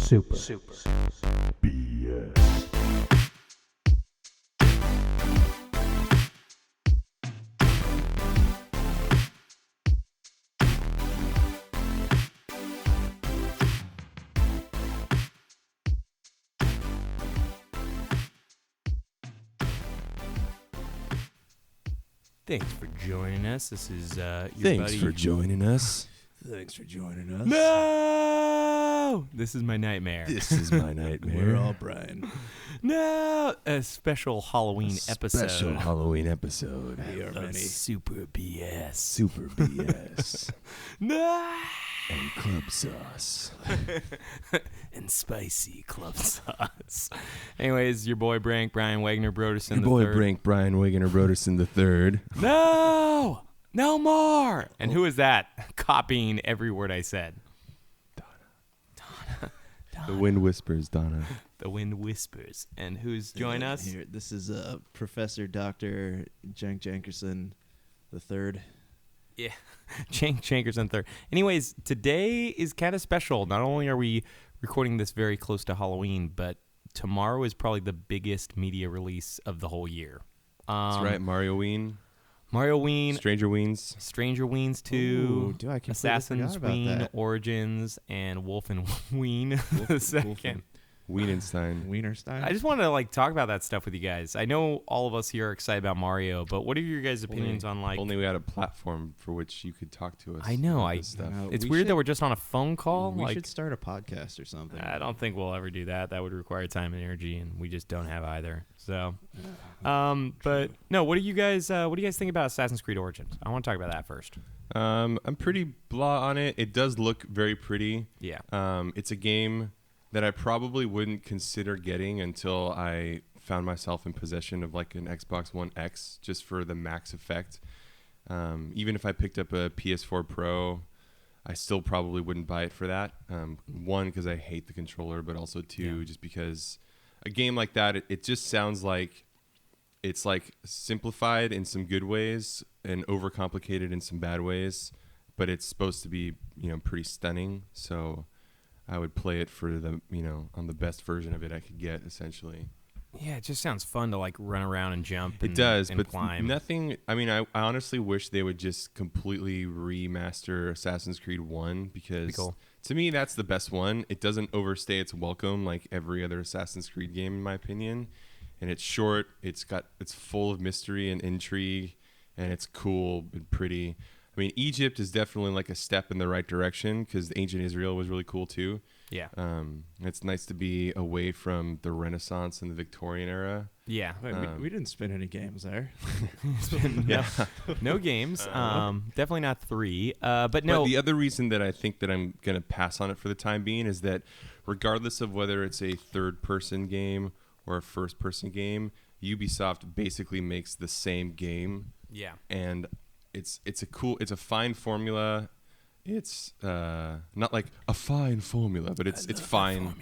BS. Thanks for joining us. This is your Thanks buddy. for joining us. Thanks for joining us. No! This is my nightmare. This is my nightmare. We're all Brian. No! A special Halloween episode. Special Halloween episode. We are of many. Super BS. Super BS. No! And club sauce. And spicy club sauce. Anyways, your boy Brian Wagner Broderson Your boy III. Brank Brian Wigener Broderson III. No! No more! And who is that? Copying every word I said. The wind whispers, Donna. The wind whispers. And who's join us? Here, this is Professor Dr. Jank Jankerson the third. Yeah, Jankerson third. Anyways, today is kind of special. Not only are we recording this very close to Halloween, but tomorrow is probably the biggest media release of the whole year. That's right, Mario Ween. Mario Ween, Stranger Weens. Stranger Weens 2, Ooh, dude, I completely Assassin's forgot about Ween that. Origins, and Wolfen Ween the second. Weenenstein. Wienerstein. I just want to talk about that stuff with you guys. I know all of us here are excited about Mario, but what are your guys' opinions on Only we had a platform for which you could talk to us. I know, about this stuff. know. It's We weird should- that we're just on a phone call. we should start a podcast or something. I don't think we'll ever do that. That would require time and energy, and we just don't have either. So, but no. What do you guys think about Assassin's Creed Origins? I want to talk about that first. I'm pretty blah on it. It does look very pretty. Yeah. It's a game that I probably wouldn't consider getting until I found myself in possession of like an Xbox One X, just for the max effect. Even if I picked up a PS4 Pro, I still probably wouldn't buy it for that. One, because I hate the controller, but also two, just because a game like that, it just sounds like it's like simplified in some good ways and overcomplicated in some bad ways, but it's supposed to be, pretty stunning. So I would play it for the, on the best version of it I could get, essentially. Yeah, it just sounds fun to run around and jump. It does, and but climb. nothing. I mean, I honestly wish they would just completely remaster Assassin's Creed 1, because Cool. to me that's the best one. It doesn't overstay its welcome like every other Assassin's Creed game, in my opinion. And it's short. It's full of mystery and intrigue, and it's cool and pretty. I mean, Egypt is definitely like a step in the right direction, because ancient Israel was really cool too. Yeah. It's nice to be away from the Renaissance and the Victorian era. Yeah. Wait, we didn't spin any games there. No games. Definitely not 3. But no. But the other reason that I think that I'm going to pass on it for the time being is that regardless of whether it's a third-person game or a first-person game, Ubisoft basically makes the same game. Yeah. And it's a fine formula. It's not like a fine formula, but it's fine.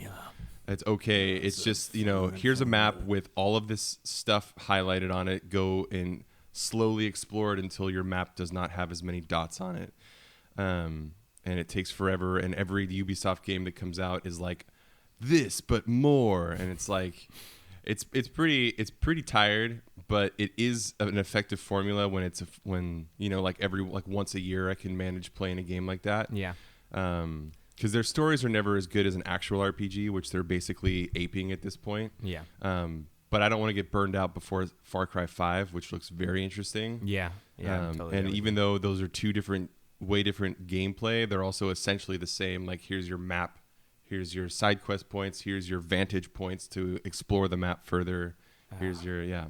It's okay. It's just, here's a map with all of this stuff highlighted on it. Go and slowly explore it until your map does not have as many dots on it. And it takes forever. And every Ubisoft game that comes out is like this, but more. And it's like, it's pretty tired, but it is an effective formula when once a year I can manage playing a game like that. Yeah. Because their stories are never as good as an actual RPG, which they're basically aping at this point. Yeah. But I don't want to get burned out before Far Cry 5, which looks very interesting. Yeah. Yeah. Totally And even though those are two way different gameplay, they're also essentially the same. Like, here's your map, here's your side quest points, here's your vantage points to explore the map further. Here's your Yeah,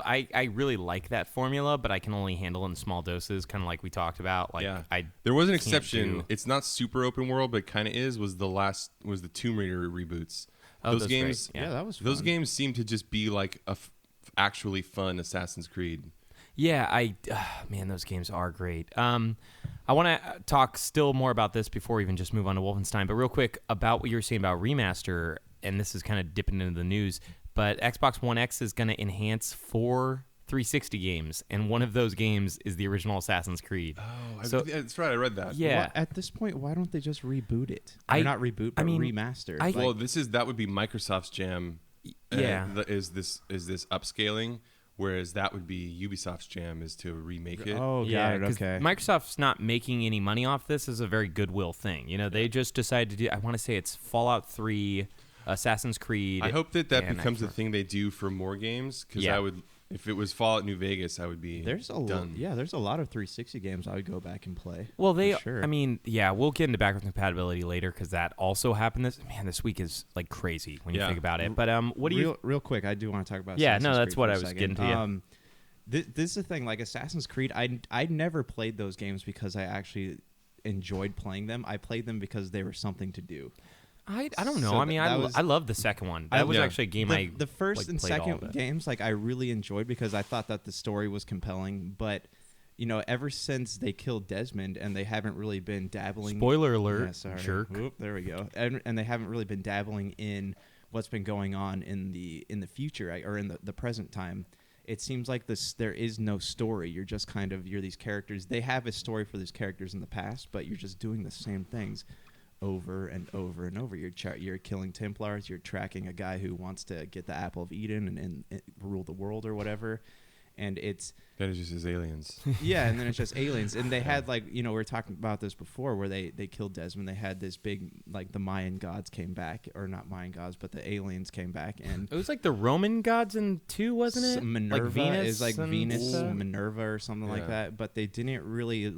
I really like that formula, but I can only handle it in small doses, kind of like we talked about. There was an can't exception. do- It's not super open world, but it kind of is. Was the Tomb Raider reboots? Oh, those that's games, great. Yeah, that was fun. those games seem to just be like actually fun Assassin's Creed. Yeah, man, those games are great. I want to talk still more about this before we even just move on to Wolfenstein. But real quick about what you were saying about remaster, and this is kind of dipping into the news, but Xbox One X is going to enhance 4 360 games, and one of those games is the original Assassin's Creed. Oh, So- that's right. I read that. Yeah. Well, at this point, why don't they just reboot it? I- Or not reboot, but mean, remaster. I- Well, that would be Microsoft's jam. Yeah. Is this upscaling? Whereas that would be Ubisoft's jam is to remake it. oh, Yeah, got it. 'cause Okay. Microsoft's not making any money off this. This is a very goodwill thing. You know, they just decided to do. I want to say it's Fallout 3, Assassin's Creed. I hope that and becomes a Xbox. thing they do for more games. Because Yeah. I would, if it was Fallout New Vegas, I would be There's a done. there's a lot of 360 games I would go back and play. Well, they. for sure. I mean, yeah, we'll get into backwards compatibility later because that also happened. This week is like crazy when you Yeah. think about it. But what do you? Real quick, I do want to talk about. Yeah, Assassin's no, that's Creed what for I a was second. getting to, yeah. This is the thing. Like Assassin's Creed, I never played those games because I actually enjoyed playing them. I played them because they were something to do. I don't know. So I mean, that was- I love the second one. That was yeah. actually a game The first like, and played all of second it. games, like I really enjoyed because I thought that the story was compelling. But you know, ever since they killed Desmond and they haven't really been dabbling. Spoiler alert, Yeah, sorry. jerk. Whoop, there we go. And they haven't really been dabbling in what's been going on in the future or in the present time. It seems like there is no story. You're just you're these characters. They have a story for these characters in the past, but you're just doing the same things over and over and over. You're killing Templars. You're tracking a guy who wants to get the Apple of Eden and rule the world or whatever. And it's That is just his aliens. yeah, and then it's just aliens. And they had we were talking about this before, where they killed Desmond. They had this big the Mayan gods came back, or not Mayan gods, but the aliens came back, and It was like the Roman gods in 2, wasn't it? Minerva like Venus is like and Venus, stuff? Minerva, or something like Yeah. that. But they didn't really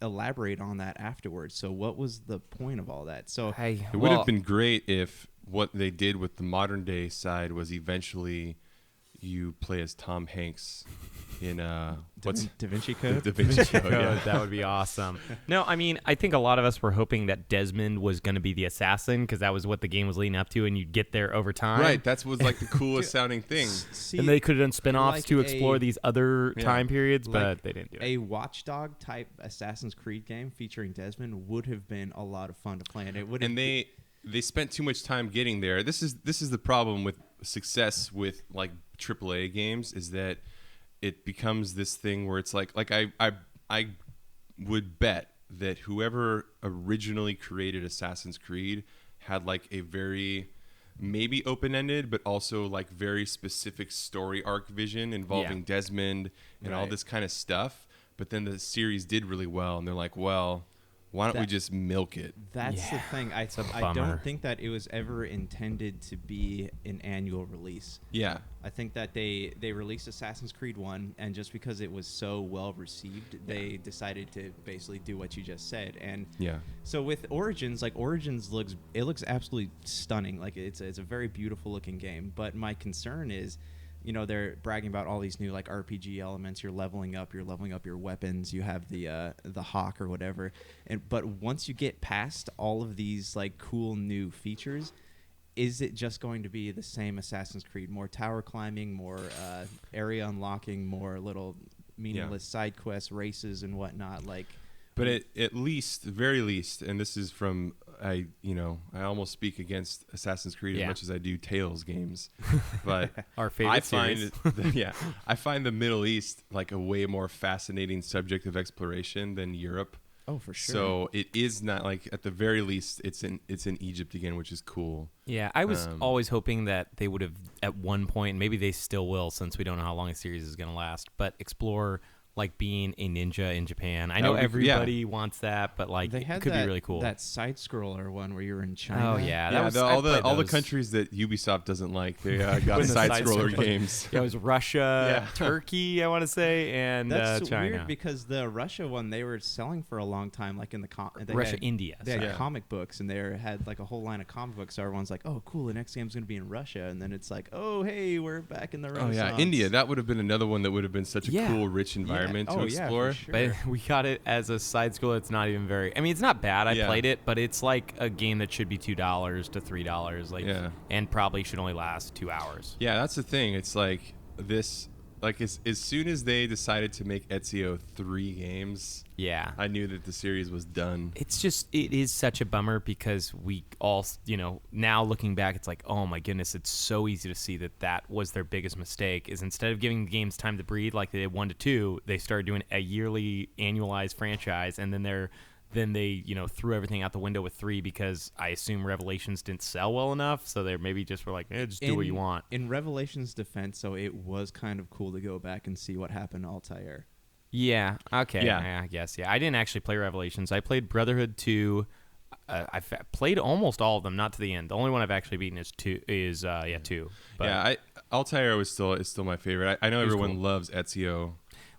elaborate on that afterwards. So what was the point of all that? So Hey, It would have been great if what they did with the modern day side was eventually you play as Tom Hanks in what's Da Vinci Code. Da Vinci Code. Yeah. That would be awesome. No, I mean, I think a lot of us were hoping that Desmond was going to be the assassin because that was what the game was leading up to, and you'd get there over time. Right, that was like the coolest sounding thing. See, And they could have done spin-offs like to explore a- these other Yeah. time periods, but like they didn't do it. a Watchdog type Assassin's Creed game featuring Desmond would have been a lot of fun to play, and it would. And they spent too much time getting there. This is the problem with success with like AAA games is that it becomes this thing where it's like I would bet that whoever originally created Assassin's Creed had like a very maybe open-ended but also like very specific story arc vision involving Yeah. Desmond and all Right. this kind of stuff. But then the series did really well, and they're like, well, why don't we That- just milk it? That's the Yeah, thing. a I bummer. don't think that it was ever intended to be an annual release. Yeah. I think that they released Assassin's Creed 1, and just because it was so well received, they decided to basically do what you just said. And Yeah. so with Origins, Origins looks absolutely stunning. Like it's a very beautiful looking game. But my concern is, you know, they're bragging about all these new like RPG elements. You're leveling up your weapons. You have the hawk or whatever. But once you get past all of these like cool new features, is it just going to be the same Assassin's Creed? More tower climbing, more area unlocking, more little meaningless side quests, races, and whatnot. But at least, very least, and this is from I almost speak against Assassin's Creed Yeah. as much as I do Tales games, but Our favorite I find series. I find the Middle East like a way more fascinating subject of exploration than Europe. Oh, for sure. So it is not like at the very least it's in Egypt again, which is cool. Yeah, I was Um, always hoping that they would have at one point, and maybe they still will since we don't know how long the series is going to last, but explore like being a ninja in Japan. I know would be- yeah. everybody wants that, but like they it had could that, be really cool. that side scroller one where you're in China. Oh yeah, that Yeah, was, all I played the those. countries that Ubisoft doesn't like, they got Putting the side side scroller scroller- games. Yeah, it was Russia, Yeah. Turkey, I want to say, and That's China. weird because the Russia one they were selling for a long time, like in the Russia, had, India. They had Yeah. comic books, and they had like a whole line of comic books. So everyone's like, "Oh, cool! The next game's gonna be in Russia," and then it's like, "Oh, hey, we're back in the Oh Renaissance." yeah, India. That would have been another one that would have been such a Yeah. cool, rich environment to Oh, explore. Yeah, for sure. But we got it as a side scroller. It's not even very. I mean, it's not bad. I Yeah. played it, but it's like a game that should be $2 to $3, like, Yeah. and probably should only last 2 hours. Yeah, that's the thing. It's like like as soon as they decided to make Ezio 3 games, Yeah. I knew that the series was done. It's just, it is such a bummer because we all, now looking back, it's like, oh my goodness, it's so easy to see that was their biggest mistake, is instead of giving games time to breathe like they did 1 to 2, they started doing a yearly annualized franchise, and then they threw everything out the window with 3 because I assume Revelations didn't sell well enough, so they maybe just were like, just do what you want. In Revelations' defense, so it was kind of cool to go back and see what happened to Altair. Yeah. Okay. Yeah. I guess. Yeah. I didn't actually play Revelations. I played Brotherhood 2. Played almost all of them, not to the end. The only one I've actually beaten is 2. 2. But, Yeah, Altair is still my favorite. I know everyone cool. loves Ezio.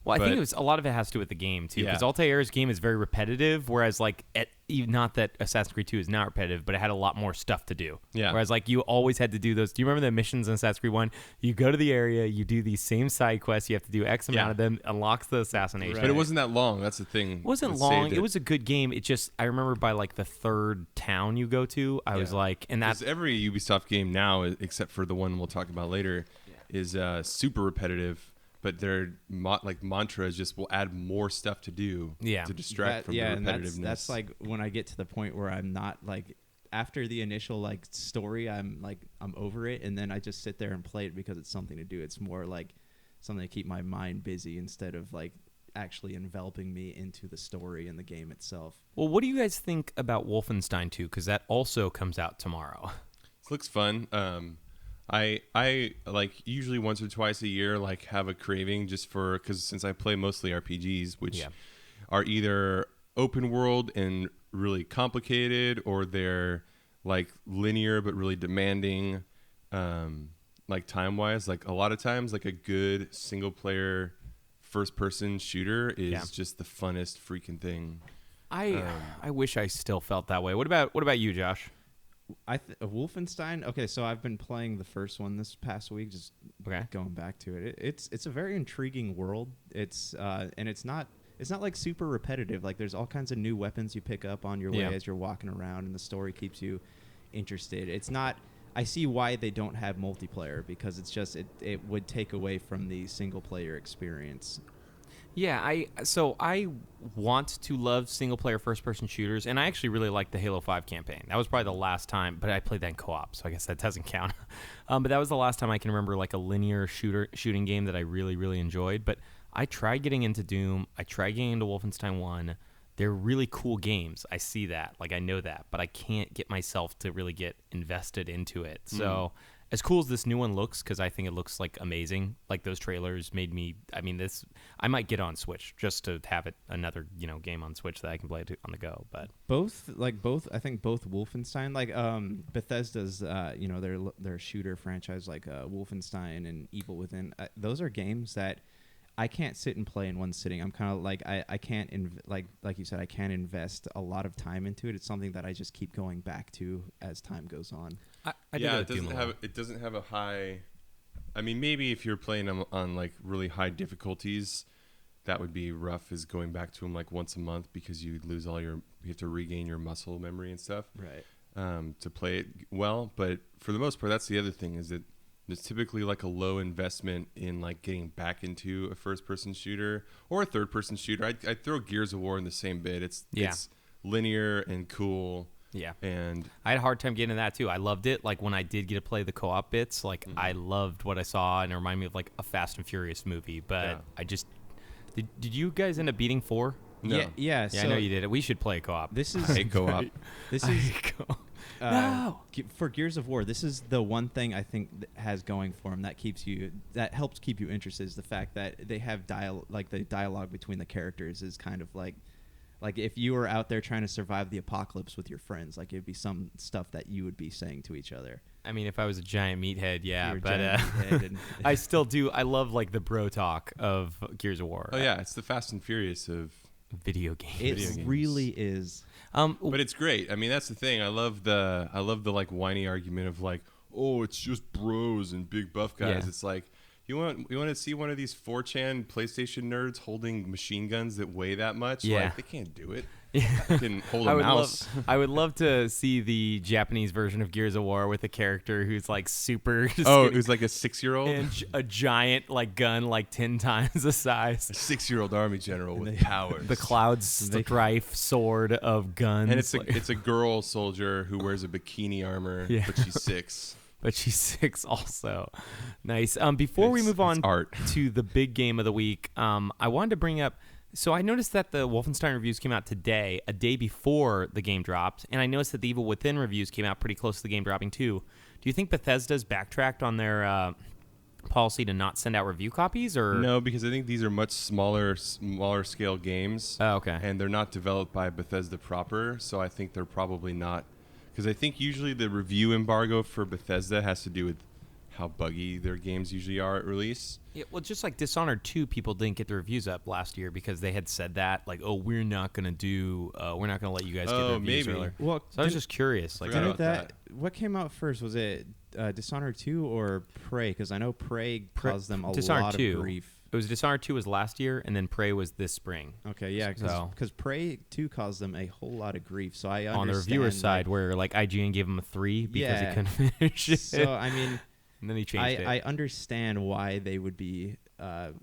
well, I think but- it was a lot of it has to do with the game too, because Yeah. Altair's game is very repetitive, whereas like not that Assassin's Creed 2 is not repetitive, but it had a lot more stuff to do. Yeah. Whereas like you always had to do those. Do you remember the missions in Assassin's Creed 1? You go to the area, you do these same side quests, you have to do X amount Yeah. of them, unlocks the assassination. But it wasn't that long. That's the thing. It wasn't that long. saved It was a good game. It just, I remember by like the 3rd town you go to, I was Yeah. like, and that's 'Cause every Ubisoft game now, except for the one we'll talk about later, is super repetitive. But their mantra is just we'll add more stuff to do Yeah. to distract from the and repetitiveness. that's like when I get to the point where I'm not like after the initial like story, I'm over it, and then I just sit there and play it because it's something to do. It's more like something to keep my mind busy instead of like actually enveloping me into the story and the game itself. well. What do you guys think about Wolfenstein 2? Because that also comes out tomorrow. This looks fun. I like usually once or twice a year like have a craving just for because since I play mostly RPGs, which Yeah. are either open world and really complicated, or they're like linear but really demanding, like time wise. Like a lot of times, like a good single player first person shooter is Yeah. just the funnest freaking thing. I wish I still felt that way. What about you, Josh? Wolfenstein. Okay, so I've been playing the first one this past week, just Okay. going back to it. It's a very intriguing world. It's and it's not like super repetitive. Like there's all kinds of new weapons you pick up on your way Yeah. as you're walking around, and the story keeps you interested. It's not. I see why they don't have multiplayer because it's just it would take away from the single player experience. Yeah, I want to love single player first person shooters, and I actually really like the Halo 5 campaign. That was probably the last time, but I played that in co-op, so I guess that doesn't count. But that was the last time I can remember like a linear shooting game that I really, really enjoyed. But I tried getting into Doom. I tried getting into Wolfenstein 1. They're really cool games. I see that. Like, I know that. But I can't get myself to really get invested into it. So, as cool as this new one looks, because I think it looks, like, amazing. Like, those trailers made me... I mean, I might get on Switch just to have it another, game on Switch that I can play on the go. But I think both Wolfenstein, like Bethesda's, their shooter franchise, like Wolfenstein and Evil Within. Those are games that I can't sit and play in one sitting. I'm kind of like I can't like you said, I can't invest a lot of time into it. It's something that I just keep going back to as time goes on. It doesn't have a high. I mean, maybe if you're playing them on like really high difficulties, that would be rough. Is going back to them like once a month because you lose you have to regain your muscle memory and stuff. Right. To play it well, but for the most part, that's the other thing is that there's typically like a low investment in like getting back into a first-person shooter or a third-person shooter. I'd throw Gears of War in the same bit. It's linear and cool. yeah. And I had a hard time getting into that, too. I loved it. Like, when I did get to play the co-op bits, like, I loved what I saw, and it reminded me of, like, a Fast and Furious movie. But Yeah. I just... Did you guys end up beating 4? no. Yeah. Yeah, So I know you did it. We should play a co-op. This is Hey, co-op. this is No! for Gears of War. This is the one thing I think that has going for them that helps keep you interested is the fact that they have the dialogue between the characters is kind of like if you were out there trying to survive the apocalypse with your friends, like it'd be some stuff that you would be saying to each other. I mean, if I was a giant meathead, yeah. You're a But giant meathead and- I still do. I love, like, the bro talk of Gears of War. Oh yeah, it's the Fast and Furious of. Video games. It games. really is. But it's great. I mean, that's the thing. I love the like whiny argument of like, oh, it's just bros and big buff guys. Yeah. It's like you want to see one of these 4chan PlayStation nerds holding machine guns that weigh that much? Yeah. Like they can't do it. I can hold a mouse. I would love to see the Japanese version of Gears of War with a character who's like super. Oh, it was like a 6-year-old? and a giant like gun like 10 times the size. A 6-year-old army general with powers. The Cloud Strife sword of guns. And it's a girl soldier who wears a bikini armor, Yeah. but she's 6. but she's 6 also. Nice. Before we It's- move on it's art. to the big game of the week, I wanted to bring up. So I noticed that the Wolfenstein reviews came out today, a day before the game dropped, and I noticed that the Evil Within reviews came out pretty close to the game dropping too. Do you think Bethesda's backtracked on their policy to not send out review copies, or No, because I think these are much smaller scale games. Oh, okay. And they're not developed by Bethesda proper, so I think they're probably not. Because I think usually the review embargo for Bethesda has to do with how buggy their games usually are at release. Yeah, well, just like Dishonored 2, people didn't get the reviews up last year because they had said that, like, oh, we're not gonna let you guys get the reviews maybe. earlier. Well, So I was just curious, like, Forgot didn't about that, what came out first? Was it Dishonored 2 or Prey? Because I know Prey caused them a Dishonored lot 2. of grief. It was Dishonored 2 was last year, and then Prey was this spring. Okay, yeah, So- because Prey 2 caused them a whole lot of grief. So I understand On the reviewer's like, side, where like IGN gave him a 3 because Yeah. he couldn't finish it, So I mean, and then he changed it. I understand why they would be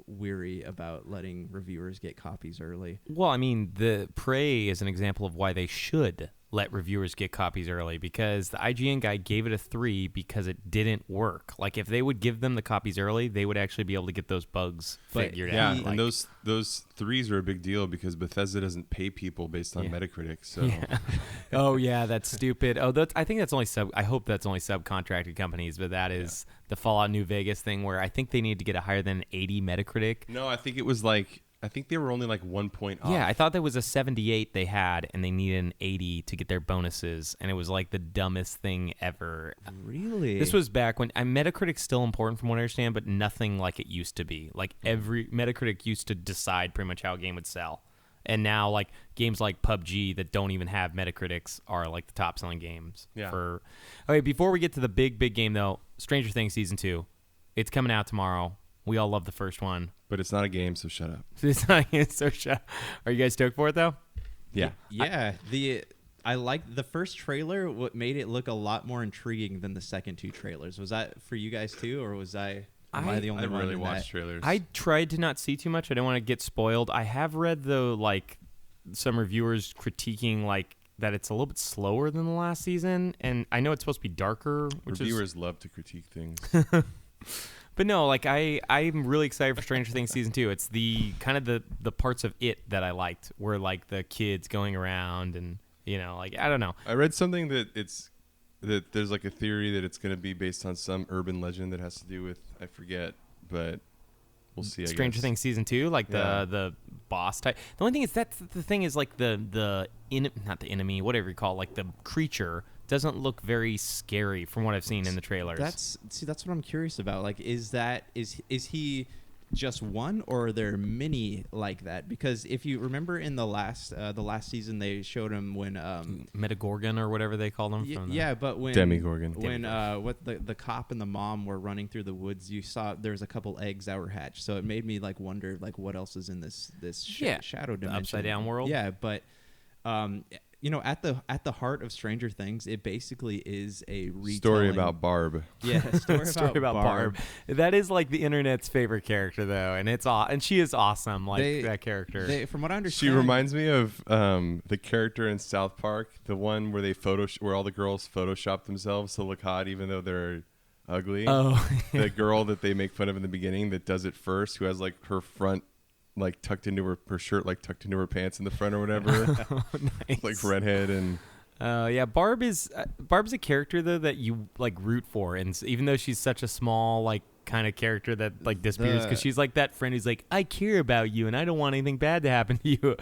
weary about letting reviewers get copies early. Well, I mean, the Prey is an example of why they should let reviewers get copies early, because the IGN guy gave it a 3 because it didn't work. Like, if they would give them the copies early, they would actually be able to get those bugs But figured Yeah, out. and Like, those 3s are a big deal because Bethesda doesn't pay people based on Yeah. Metacritic. So Yeah. Oh yeah, that's stupid. Oh, I think that's only I hope that's only subcontracted companies, but that is the Fallout New Vegas thing where I think they need to get a higher than 80 Metacritic. no, I think it was like they were only like 1 point off. Yeah, I thought there was a 78 they had, and they needed an 80 to get their bonuses, and it was like the dumbest thing ever. Really? This was back when Metacritic's still important from what I understand, but nothing like it used to be. Like every Metacritic used to decide pretty much how a game would sell. And now like games like PUBG that don't even have Metacritics are like the top selling games. Yeah. Okay, before we get to the big game though, Stranger Things season 2. It's coming out tomorrow. We all love the first one. But it's not a game, so shut up. It's not so Are you guys stoked for it though? Yeah. Yeah, I like the first trailer. What made it look a lot more intriguing than the second 2 trailers? Was that for you guys too, or was am I the only I one really in watched that? trailers. I tried to not see too much. I don't want to get spoiled. I have read though, like some reviewers critiquing like that it's a little bit slower than the last season, and I know it's supposed to be darker. Which Reviewers love to critique things. But no, like I'm really excited for Stranger Things season 2. It's the kind of the parts of it that I liked, were like the kids going around and like I don't know. I read something that there's like a theory that it's going to be based on some urban legend that has to do with, I forget, but we'll see. I Stranger guess. Things season 2, like Yeah. the boss type. The only thing is that's the thing is like not the enemy, whatever you call it, like the creature doesn't look very scary from what I've seen in the trailers. That's what I'm curious about. Like, is he just one, or are there many like that? Because if you remember in the last season, they showed him when Metagorgon or whatever they call them. from the- yeah, but when Demigorgon. when what the cop and the mom were running through the woods, you saw there was a couple eggs that were hatched. So it made me like wonder like what else is in this Yeah, shadow the dimension, upside down world. Yeah, but at the heart of Stranger Things, it basically is a retelling. Story about Barb. Yeah, a story about Barb. That is like the internet's favorite character though, and she is awesome. Like that character. From what I She understand, reminds me of the character in South Park, the one where where all the girls Photoshop themselves to look hot even though they're ugly. Oh, The girl that they make fun of in the beginning that does it first, who has like her front like tucked into her shirt, like tucked into her pants in the front or whatever, nice. like redhead and. Yeah, Barb's a character though that you like root for, and even though she's such a small like kind of character that like disappears because she's like that friend who's like, I care about you and I don't want anything bad to happen to you.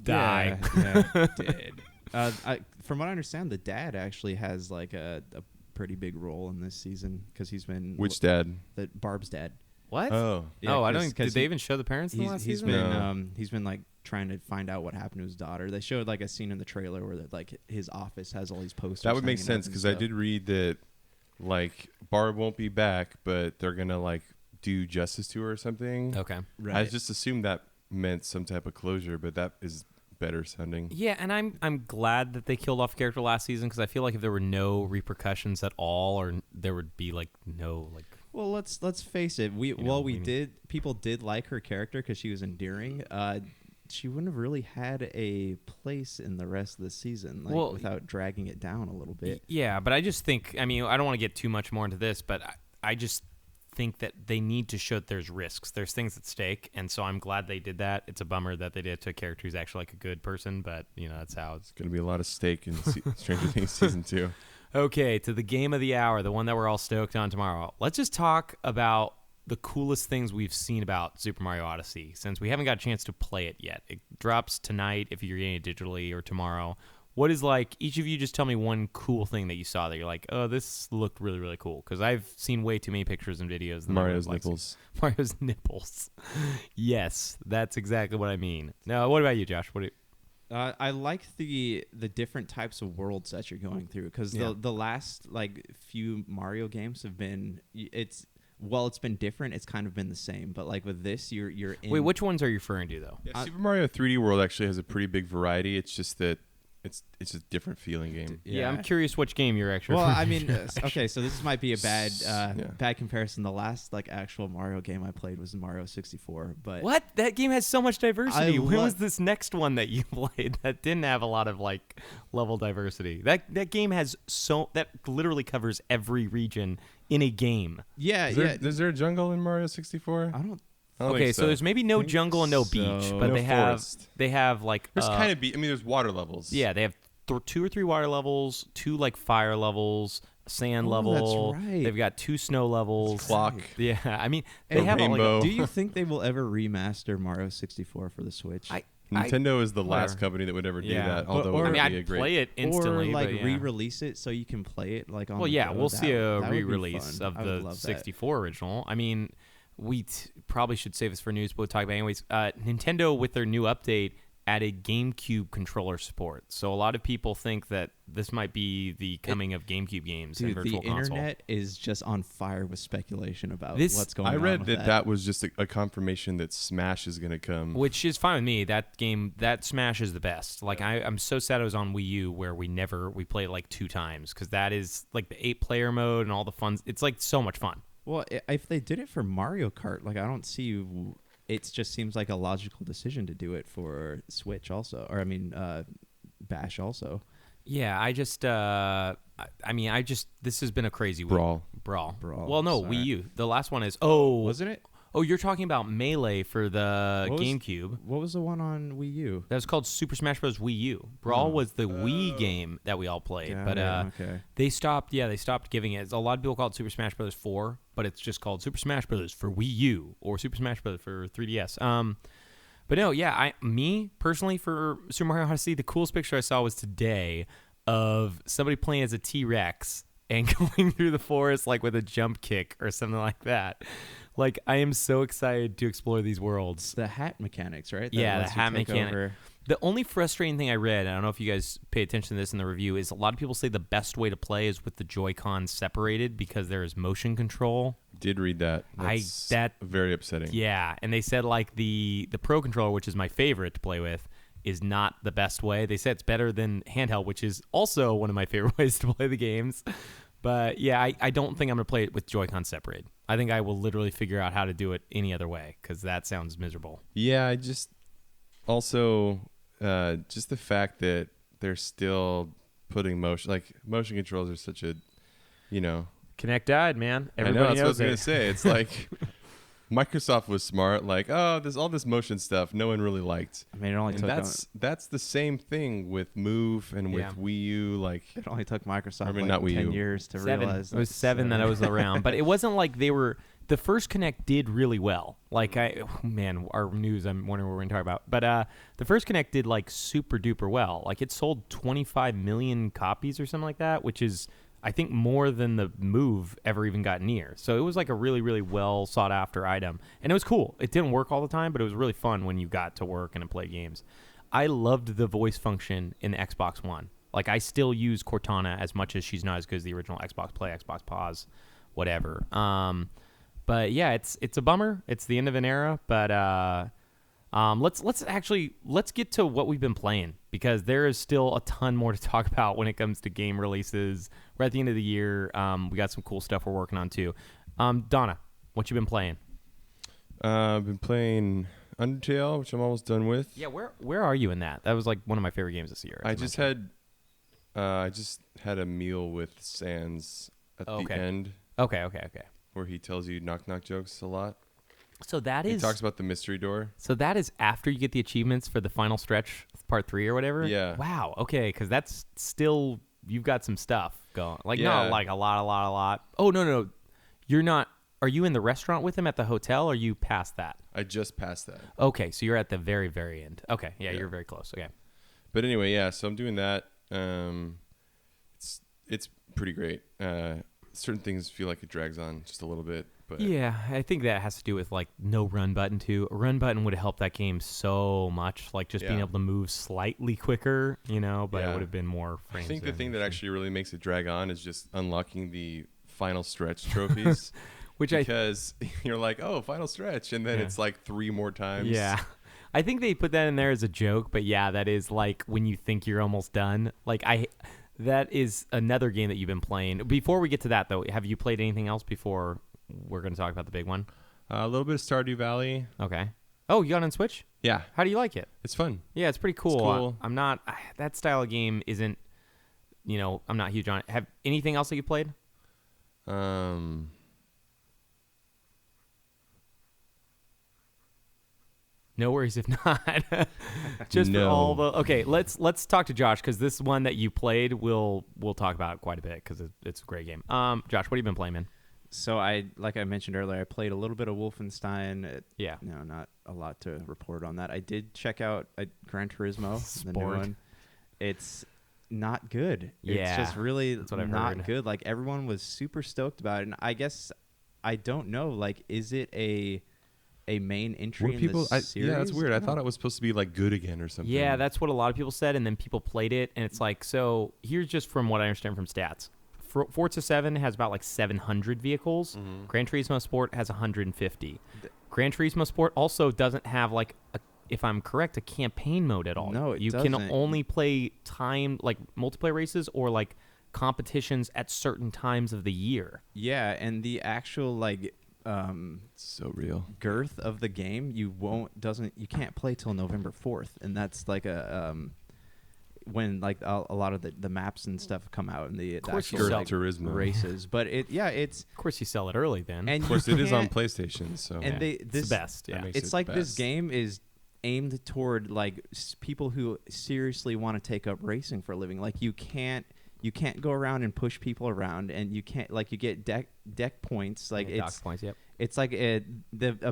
Die. Yeah, dead. From what I understand, the dad actually has like a pretty big role in this season because he's been Which dad? Barb's dad. What? Oh. Yeah, I 'cause- don't. 'cause Did they even show the parents in the last He's season? been No. he's been like trying to find out what happened to his daughter. They showed like a scene in the trailer where like his office has all these posters. That would make hanging up sense and because I stuff. did read that like Barb won't be back, but they're gonna like do justice to her or something. Okay. Right. I just assumed that meant some type of closure, but that is better sounding. Yeah, and I'm glad that they killed off a character last season because I feel like if there were no repercussions at all, or there would be like no like. Well, let's face it. People did like her character because she was endearing. She wouldn't have really had a place in the rest of the season, without dragging it down a little bit. Yeah, but I just think, I mean, I don't want to get too much more into this, but I just think that they need to show that there's risks. There's things at stake, and so I'm glad they did that. It's a bummer that they did it to a character who's actually like a good person, but, that's how it's Going to be a lot of stake in Stranger Things Season 2. Okay, to the game of the hour, the one that we're all stoked on tomorrow. Let's just talk about the coolest things we've seen about Super Mario Odyssey, since we haven't got a chance to play it yet. It drops tonight if you're getting it digitally, or tomorrow. What is each of you just tell me one cool thing that you saw that you're like, oh, this looked really, really cool? Because I've seen way too many pictures and videos. Mario's nipples. Mario's nipples. Yes, that's exactly what I mean. Now, what about you, Josh? I like the different types of worlds that you're going through, because the last few Mario games have been it's been different. It's kind of been the same, but with this, you're in. Wait, which ones are you referring to though? Yeah, Super Mario 3D World actually has a pretty big variety. It's just that it's a different feeling game. Yeah, I'm curious which game you're actually. Well, referring I mean, to. okay, so this might be a bad comparison. The last actual Mario game I played was Mario 64, but What? That game has so much diversity. When lo- was this next one that you played that didn't have a lot of level diversity? That game has that literally covers every region in a game. yeah, Is there a jungle in Mario 64? I don't. I don't Okay, think so there's maybe no jungle and no beach, so. but No they forest. have There's kind of there's water levels. yeah, they have 2 or 3 water levels, 2 fire levels, sand Oh, level. that's right. They've got 2 snow levels. Clock. Yeah, I mean A they have rainbow. Do you think they will ever remaster Mario 64 for the Switch? Nintendo is the last Whatever. company that would ever do Yeah. that. Although Or- it I would mean, be a I'd great. play it instantly, or but yeah. re-release it so you can play it on. Well, the yeah, go. we'll see a that would be re-release fun. of I would the love that. 64 original. I mean, we probably should save this for news, but we'll talk about it anyways. Nintendo, with their new update, added GameCube controller support. So a lot of people think that this might be the coming of GameCube games in Dude, Virtual the Console. internet is just on fire with speculation about I what's going on. I read with that was just a confirmation that Smash is going to come. Which is fine with me. That Smash is the best. I'm so sad it was on Wii U where we played it 2 times, because that is the 8-player mode and all the fun. It's so much fun. Well, if they did it for Mario Kart, I don't see. It just seems like a logical decision to do it for Switch also, or Bash also. Yeah, this has been a crazy week. Brawl. Well, no, Sorry. Wii U. The last one is Wasn't it? Oh, you're talking about Melee for the What was- GameCube. What was the one on Wii U? That was called Super Smash Bros. Wii U. Brawl was the Wii game that we all played, Got but it, okay. they stopped giving it. A lot of people call it Super Smash Bros. 4, but it's just called Super Smash Bros. For Wii U or Super Smash Bros. For 3DS. But no, yeah, me personally for Super Mario Odyssey, the coolest picture I saw was today of somebody playing as a T-Rex and going through the forest with a jump kick or something like that. I am so excited to explore these worlds. It's the hat mechanics, right? That Yeah, the lets you hat take mechanic. over- The only frustrating thing I read, I don't know if you guys pay attention to this in the review, is a lot of people say the best way to play is with the Joy-Con separated because there is motion control. Did read that. That's very upsetting. Yeah, and they said the Pro Controller, which is my favorite to play with, is not the best way. They said it's better than handheld, which is also one of my favorite ways to play the games. But yeah, I don't think I'm going to play it with Joy-Con separated. I think I will literally figure out how to do it any other way because that sounds miserable. Yeah, I just also just the fact that they're still putting motion controls are such a Kinect died, man. I know Everybody that's what I was knows gonna it. say. It's Microsoft was smart. There's all this motion stuff no one really liked. I mean, it only And took that's the same thing with Move and with Yeah. Wii U. it only took Microsoft I mean, not Wii 10 U. years to 7. realize It was 7 that I was around, but it wasn't like they were. The first Kinect did really well. Our news. I'm wondering what we're gonna talk about. But the first Kinect did super duper well. It sold 25 million copies or something like that, which is I think more than the Move ever even got near. So it was a really really well sought after item, and it was cool. It didn't work all the time, but it was really fun when you got to work and to play games. I loved the voice function in the Xbox One. I still use Cortana as much as she's not as good as the original Xbox Play, Xbox Pause, whatever. But yeah, it's a bummer. It's the end of an era, but Let's get to what we've been playing, because there is still a ton more to talk about when it comes to game releases. We're at the end of the year. We got some cool stuff we're working on too. Donna, what you been playing? I've been playing Undertale, which I'm almost done with. Yeah, where are you in that? That was like one of my favorite games this year. I just had a meal with Sans at the end. Okay. Where he tells you knock knock jokes a lot. So that He is talks about the mystery door. So that is after you get the achievements for the final stretch, part 3 or whatever? Yeah. Wow. Okay, because that's still, you've got some stuff going. Like, Yeah. not like a lot. Oh, no. You're not, are you in the restaurant with him at the hotel, or are you past that? I just passed that. Okay, so you're at the very, very end. Okay, yeah. You're Yeah. very close. Okay. But anyway, yeah, so I'm doing that. It's pretty great. Certain things feel like it drags on just a little bit. But Yeah, I think that has to do with like no run button too. A run button would have helped that game so much, like just being Yeah. able to move slightly quicker, but it Yeah. would have been more I frames. think the in thing that motion. actually really makes it drag on is just unlocking the final stretch trophies. because you're like, oh, final stretch, and then Yeah. it's like 3 more times. Yeah. I think they put that in there as a joke, but yeah, that is like when you think you're almost done. That is another game that you've been playing. Before we get to that though, have you played anything else before we're going to talk about the big one? A little bit of Stardew Valley. Okay. Oh, you got it on Switch? Yeah, How do you like it? it's fun. Yeah, it's pretty cool. cool. I'm not that style of game isn't, I'm not huge on it. Have anything else that you played? No worries if not. Just for No. all the okay. Let's talk to Josh, because this one that you played we'll talk about quite a bit, because it's a great game. Josh, what have you been playing, man? So like I mentioned earlier, I played a little bit of Wolfenstein. Yeah. No, not a lot to report on that. I did check out Gran Turismo, the new Sport. one. It's not good. Yeah, It's just really that's what I've not heard. good. Like, everyone was super stoked about it, and I guess I don't know. Like, is it a main entry Were in people? the series? Yeah, that's weird. I don't thought know. it was supposed to be like good again or something. Yeah, that's what a lot of people said, and then people played it, and it's like, so here's just from what I understand from stats. Forza 7 has about like 700 vehicles. Mm-hmm. Gran Turismo Sport has 150. Gran Turismo Sport also doesn't have like if I'm correct, a campaign mode at all. No, it you can doesn't. only play time like multiplayer races or like competitions at certain times of the year. Yeah, and the actual like It's so real. girth of the game, you can't play till November 4th, and that's like when like a lot of the maps and stuff come out and the course you actual sell- like, Turismo. races. But it's Of course, you sell it early then. and Of course, you it is on can't- PlayStation. So and they it's this the best. Yeah. That makes it's it like this best. game is aimed toward like people who seriously want to take up racing for a living. Like you can't go around and push people around, and you can't like you get deck points. Like Yeah, dock it's points, yep. it's like a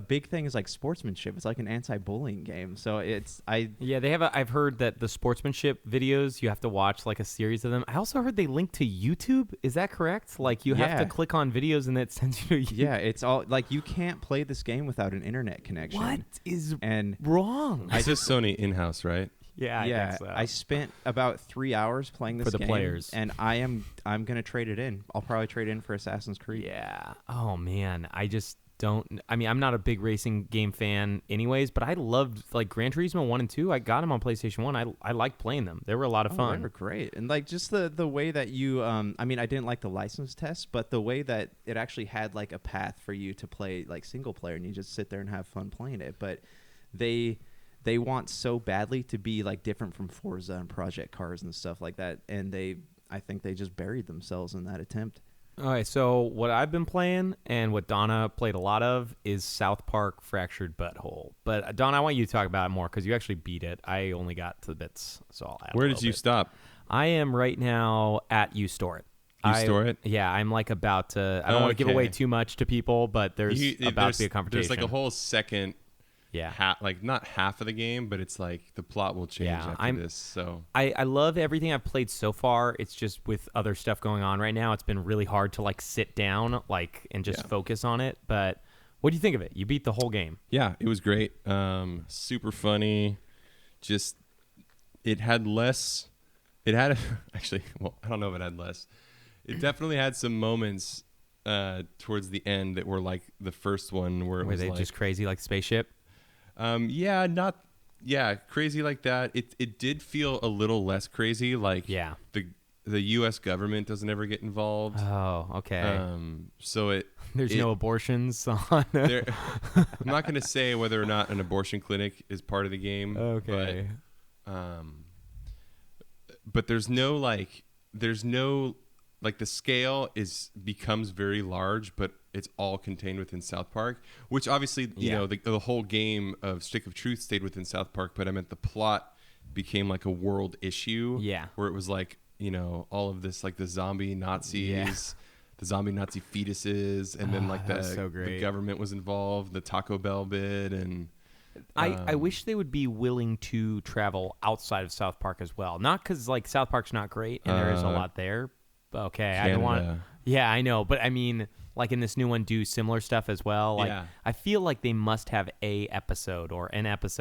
big thing is like sportsmanship. It's like an anti-bullying game. So Yeah, they have. I've heard that the sportsmanship videos you have to watch like a series of them. I also heard they link to YouTube. Is that correct? Like you have to Yeah. click on videos and it sends you to YouTube. yeah, it's all like you can't play this game without an internet connection. What is And wrong? It's just Sony in-house, right? yeah, yeah, I think so. I spent about 3 hours playing this For the game, players. and I'm gonna trade it in. I'll probably trade in for Assassin's Creed. Yeah. Oh man, I just don't. I mean, I'm not a big racing game fan, anyways. But I loved like Gran Turismo 1 and 2. I got them on PlayStation 1. I liked playing them. They were a lot of Oh, fun. they were great, and like just the way that you I mean, I didn't like the license test, but the way that it actually had like a path for you to play like single player, and you just sit there and have fun playing it. But they want so badly to be like different from Forza and Project Cars and stuff like that, and I think they just buried themselves in that attempt. All right, so what I've been playing and what Donna played a lot of is South Park Fractured Butthole. But Donna, I want you to talk about it more because you actually beat it. I only got to the bits, so I'll add a Where little did you bit. stop? I am right now at You Store It. Store It? Yeah, I'm like about to. I don't want to give away Okay. too much to people, but there's about to be a confrontation. There's like a whole second, yeah. like not half of the game, but it's like the plot will change Yeah, after this. So I love everything I've played so far. It's just with other stuff going on right now, it's been really hard to like sit down and just Yeah. focus on it. But what do you think of it? You beat the whole game. yeah, it was great. Super funny. Just it had less. It had actually. Well, I don't know if it had less. It definitely had some moments towards the end that were like the first one where it Were was they like, just crazy like spaceship? Yeah, not crazy like that. It did feel a little less crazy. Like Yeah. the U.S. government doesn't ever get involved. Oh, okay. So There's it- no abortions on. I'm not going to say whether or not an abortion clinic is part of the game. Okay. But there's no like the scale becomes very large, but it's all contained within South Park, which obviously you Yeah. know the whole game of Stick of Truth stayed within South Park, but I meant the plot became like a world issue. Yeah. Where it was like, you know, all of this like the zombie Nazis. Yeah. The zombie Nazi fetuses, and then like that was so the great. government was involved, the Taco Bell bid, and I wish they would be willing to travel outside of South Park as well. Not because like South Park's not great and there is a lot there. Okay, I don't want. Canada. Yeah, I know, but I mean, like in this new one, do similar stuff as well. Like Yeah. I feel like they must have an episode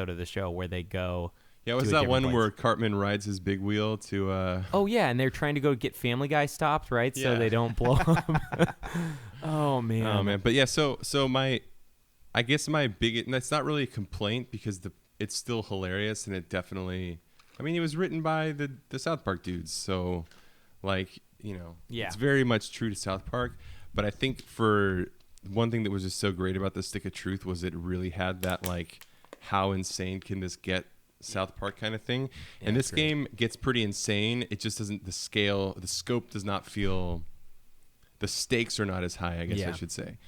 of the show where they go. Yeah, to was a that different one place. where Cartman rides his big wheel to Oh yeah, and they're trying to go get Family Guy stopped, right? So Yeah. they don't blow up. Oh man. Oh man, but yeah, so I guess my big, and that's not really a complaint because it's still hilarious, and it definitely, I mean, it was written by the South Park dudes, so like, you know, Yeah. it's very much true to South Park. But I think for one thing that was just so great about the Stick of Truth was it really had that like, how insane can this get South Park kind of thing. Yeah, And this it's great. game gets pretty insane. It just doesn't, the scope does not feel, the stakes are not as high, I guess Yeah. I should say.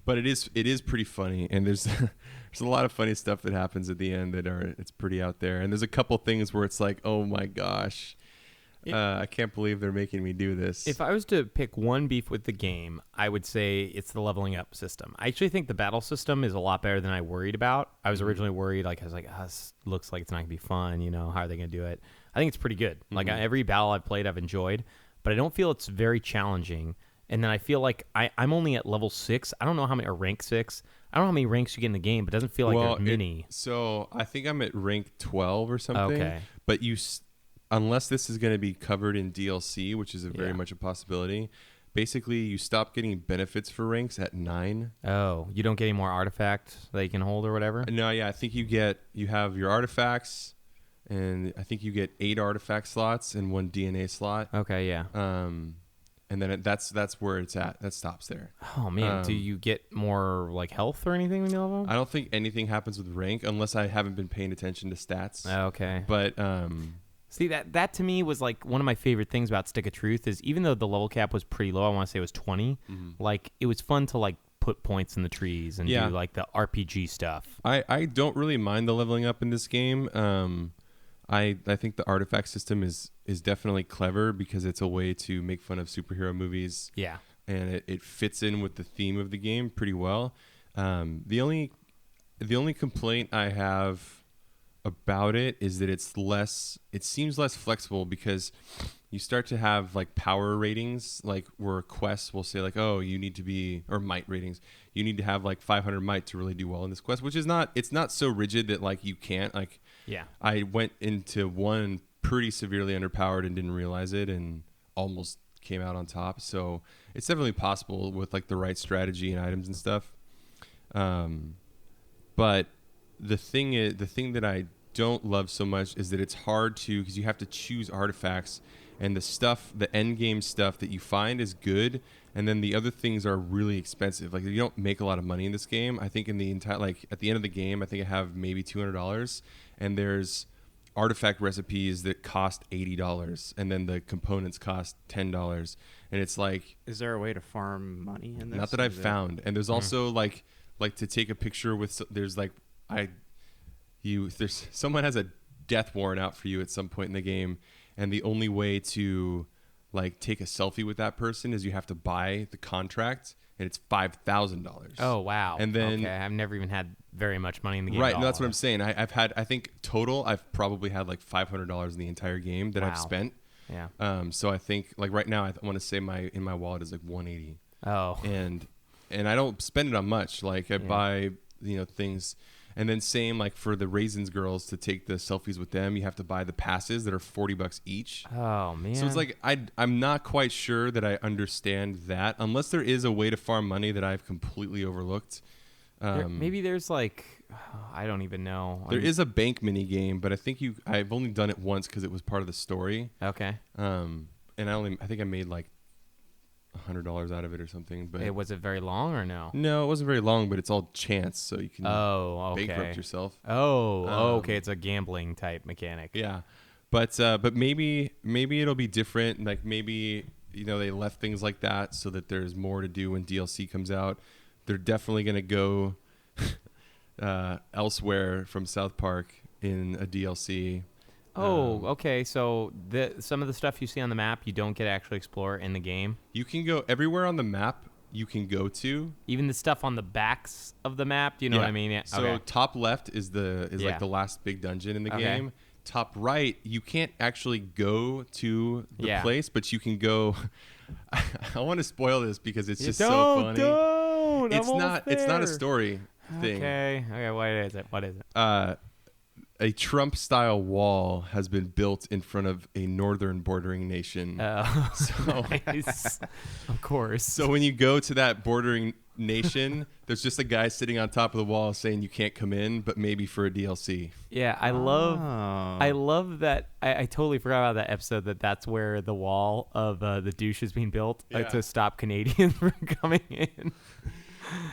But it is pretty funny, and there's there's a lot of funny stuff that happens at the end it's pretty out there. And there's a couple things where it's like, oh my gosh, I can't believe they're making me do this. If I was to pick one beef with the game, I would say it's the leveling up system. I actually think the battle system is a lot better than I worried about. I was originally worried, like I was like, this looks like it's not gonna be fun. You know, how are they gonna do it? I think it's pretty good. Like every battle I've played, I've enjoyed, but I don't feel it's very challenging. And then I feel like I'm only at level 6. I don't know how many, or rank 6. I don't know how many ranks you get in the game, but it doesn't feel like there's many. So I think I'm at rank 12 or something. Okay. But unless this is going to be covered in DLC, which is very Yeah. much a possibility, basically you stop getting benefits for ranks at 9. Oh, you don't get any more artifacts that you can hold or whatever? No, yeah, I think you have your artifacts, and I think you get 8 artifact slots and 1 DNA slot. Okay, yeah. And then that's where it's at. That stops there. Oh man, do you get more like health or anything when you level? I don't think anything happens with rank unless I haven't been paying attention to stats. Okay. But See, that to me was like one of my favorite things about Stick of Truth is even though the level cap was pretty low, I want to say it was 20, like it was fun to like put points in the trees and Yeah. do like the RPG stuff. I don't really mind the leveling up in this game. I think the artifact system is definitely clever because it's a way to make fun of superhero movies. Yeah. And it fits in with the theme of the game pretty well. The only complaint I have about it is that it seems less flexible because you start to have like power ratings, like where quests will say like, oh, you need to be, or might ratings, you need to have like 500 might to really do well in this quest, which is it's not so rigid that like you can't. Like, Yeah. I went into one pretty severely underpowered and didn't realize it and almost came out on top. So it's definitely possible with like the right strategy and items and stuff. But the thing that I don't love so much is that it's hard because you have to choose artifacts, and the end game stuff that you find is good, and then the other things are really expensive. Like you don't make a lot of money in this game. I think in the entire, like at the end of the game, I think I have maybe $200, and there's artifact recipes that cost $80, and then the components cost $10, and it's like, Is there a way to farm money in this? not that I've Is it- found. And there's also like to take a picture with, there's like, there's someone has a death warrant out for you at some point in the game, and the only way to like take a selfie with that person is you have to buy the contract, and it's $5,000. Oh wow. And then okay, I've never even had very much money in the game. right, at no, that's all. what I'm saying. I think total I've probably had like $500 in the entire game that I've Wow. spent. Yeah. So I think like right now I want to say in my wallet is like 180. Oh. and I don't spend it on much. Like I buy, things, and then same like for the Raisins girls to take the selfies with them, you have to buy the passes that are $40 each. Oh man. So it's like I'm not quite sure that I understand that unless there is a way to farm money that I've completely overlooked. Maybe there's like I don't even know. There is a bank mini game, but I've only done it once because it was part of the story. Okay. And I think I made like $100 out of it or something. But Was it very long or no? no, it wasn't very long, but it's all chance, so you can Oh, okay. bankrupt yourself. Oh, okay. It's a gambling type mechanic. Yeah, but maybe it'll be different. Like maybe they left things like that so that there's more to do when DLC comes out. They're definitely gonna go elsewhere from South Park in a DLC. Oh, okay. So some of the stuff you see on the map, you don't get to actually explore in the game. You can go everywhere on the map. You can go to Even the stuff on the backs of the map. Do you know what I mean? Yeah. So Okay. top left is like the last big dungeon in the Okay. game. Top right, you can't actually go to the place, but you can go. I want to spoil this because it's just so funny. Don't. It's not a story thing. Okay. What is it? A Trump-style wall has been built in front of a northern bordering nation. So, Nice. Of course. so when you go to that bordering nation, there's just a guy sitting on top of the wall saying you can't come in, but maybe for a DLC. Yeah, I love that. I totally forgot about that episode. That's where the wall of the douche is being built Yeah. to stop Canadians from coming in.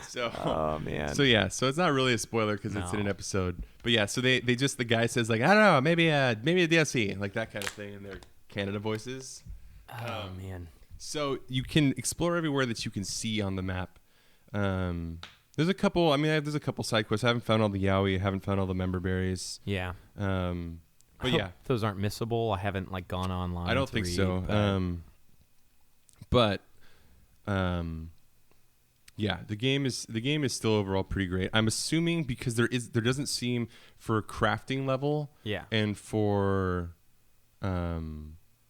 So, Oh man. so it's not really a spoiler because it's in No. an episode. But yeah, so they just the guy says like I don't know, maybe a DLC like that kind of thing in their Canada voices. Oh man. So you can explore everywhere that you can see on the map. There's a couple. I mean, there's a couple side quests. I haven't found all the yaoi. I haven't found all the member berries. Yeah. But I hope yeah, those aren't missable. I haven't gone online. I don't to think read, so. but- Yeah, the game is still overall pretty great. I'm assuming because there doesn't seem for crafting level yeah. and for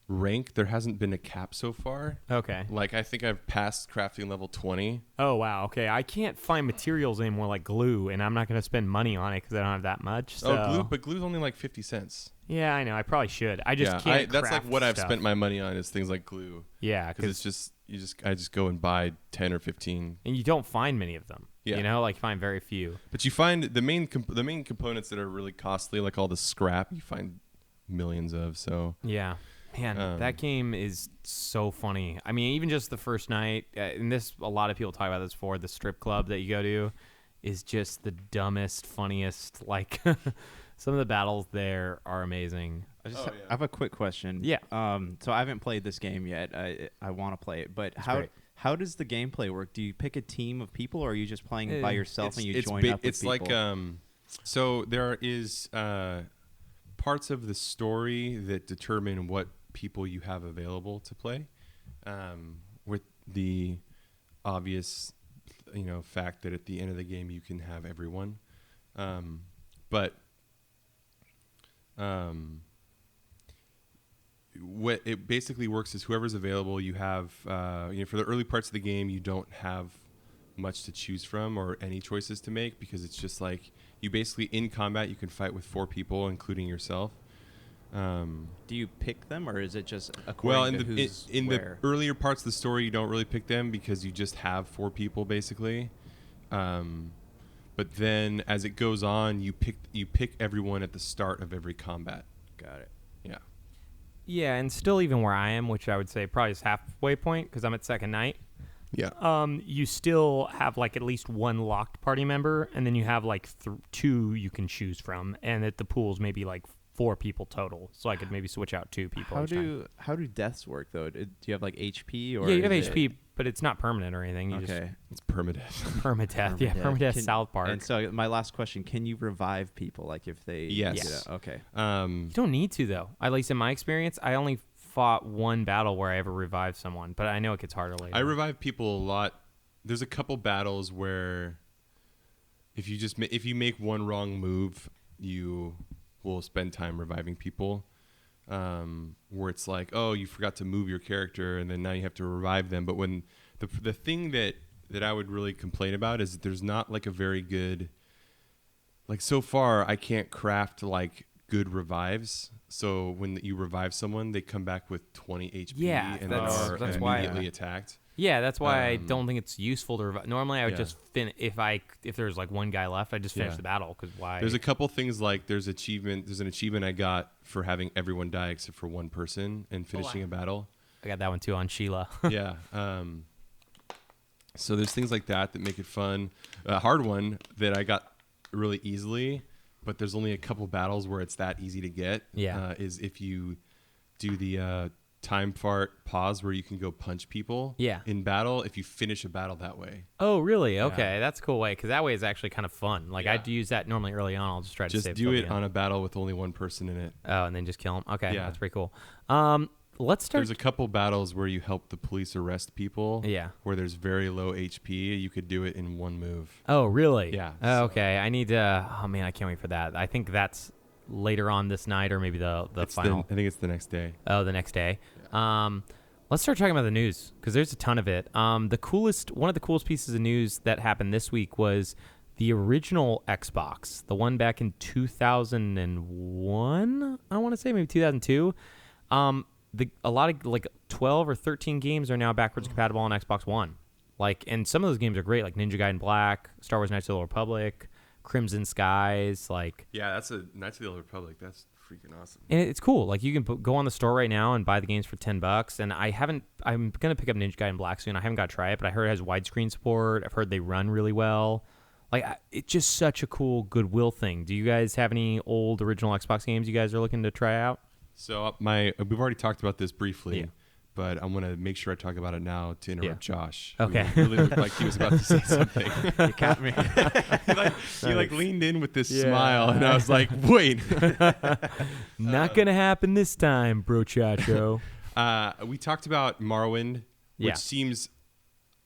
rank there hasn't been a cap so far. Okay. Like I think I've passed crafting level 20. Oh wow. Okay. I can't find materials anymore like glue, and I'm not going to spend money on it because I don't have that much. So. But glue's only like 50 cents. Yeah, I know. I probably should. I just can't. That's like craft what I've stuff. spent my money on is things like glue. Yeah, Because it's just I just go and buy 10 or 15. and you don't find many of them. Yeah. You know, you find very few. But you find the main components that are really costly, like all the scrap, you find millions of. So Yeah. Man, that game is so funny. I mean, even just the first night, and a lot of people talk about this before, the strip club that you go to is just the dumbest, funniest. Like, some of the battles there are amazing. I have a quick question. Yeah. So I haven't played this game yet. I want to play it, but great. how does the gameplay work? Do you pick a team of people, or are you just playing by yourself and you it's join up with it's people? like so there is parts of the story that determine what people you have available to play, with the obvious fact that at the end of the game you can have everyone, but what it basically works is whoever's available you have, for the early parts of the game you don't have much to choose from or any choices to make, because it's just like you basically in combat you can fight with 4 people including yourself. Do you pick them, or is it just according to who's in where? the earlier parts of the story you don't really pick them because you just have 4 people basically, but then as it goes on you pick everyone at the start of every combat. Got it. Yeah. Yeah, and still even where I am, which I would say probably is halfway point because I'm at second night, Yeah. you still have at least one locked party member, and then you have 2 you can choose from, and at the pool's maybe 4 people total, so I could maybe switch out 2 people. How do deaths work though? Do you have HP or? Yeah, you have is HP, but it's not permanent or anything. You Okay. It's permadeath. just permadeath. Yeah, permadeath. South Park. And so my last question: can you revive people if they? Yes. Yes. Okay. You don't need to though. At least in my experience, I only fought one battle where I ever revived someone, but I know it gets harder later. I revive people a lot. There's a couple battles where if you make one wrong move, you will spend time reviving people. Where it's like, oh, you forgot to move your character, and then now you have to revive them. But when the thing that I would really complain about is that there's not a very good, so far I can't craft good revives. So when you revive someone, they come back with 20 HP Yeah, and that's are why- immediately attacked. Yeah, that's why I don't think it's useful to revive. Normally, I would Yeah. just if there's like one guy left, I just finish Yeah. the battle because why? There's a couple things like there's an achievement I got for having everyone die except for one person and finishing a battle. I got that one too on Sheila. Yeah. So there's things like that that make it fun. A hard one that I got really easily, but there's only a couple battles where it's that easy to get. Yeah. Is if you do the time fart pause where you can go punch people. Yeah. In battle, if you finish a battle that way. Oh, really? Okay, that's a cool way because that way is actually kind of fun. Like Yeah. I'd use that normally early on. I'll just try to Just save do till the it end. on a battle with only one person in it. Oh, and then just kill him. Okay, Yeah. that's pretty cool. Let's start. There's a couple battles where you help the police arrest people. Yeah. Where there's very low HP. You could do it in one move. Oh, really? Yeah, Oh, so- okay, I need to. Oh man, I can't wait for that. I think that's later on this night or maybe the final. I think it's the next day. Oh, the next day. Let's start talking about the news because there's a ton of it. One of the coolest pieces of news that happened this week was the original Xbox, the one back in 2001. I want to say maybe 2002. A lot of like 12 or 13 games are now backwards compatible on Xbox One. Like, and some of those games are great, like Ninja Gaiden Black, Star Wars: Knights of the Old Republic, Crimson Skies, like. Yeah, that's a Knights of the Old Republic. That's freaking awesome. And it's cool. Like you can go on the store right now and buy the games for $10. And I'm gonna pick up Ninja Gaiden Black soon. I haven't got to try it, but I heard it has widescreen support. I've heard they run really well. Like it's just such a cool goodwill thing. Do you guys have any old original Xbox games you guys are looking to try out? So we've already talked about this briefly, Yeah. but I'm gonna make sure I talk about it now to interrupt Josh. who Okay. really looked like he was about to say something. You caught me. he leaned in with this smile, and I was like, wait. Not gonna happen this time, bro, Chacho. We talked about Morrowind, which Yeah. seems.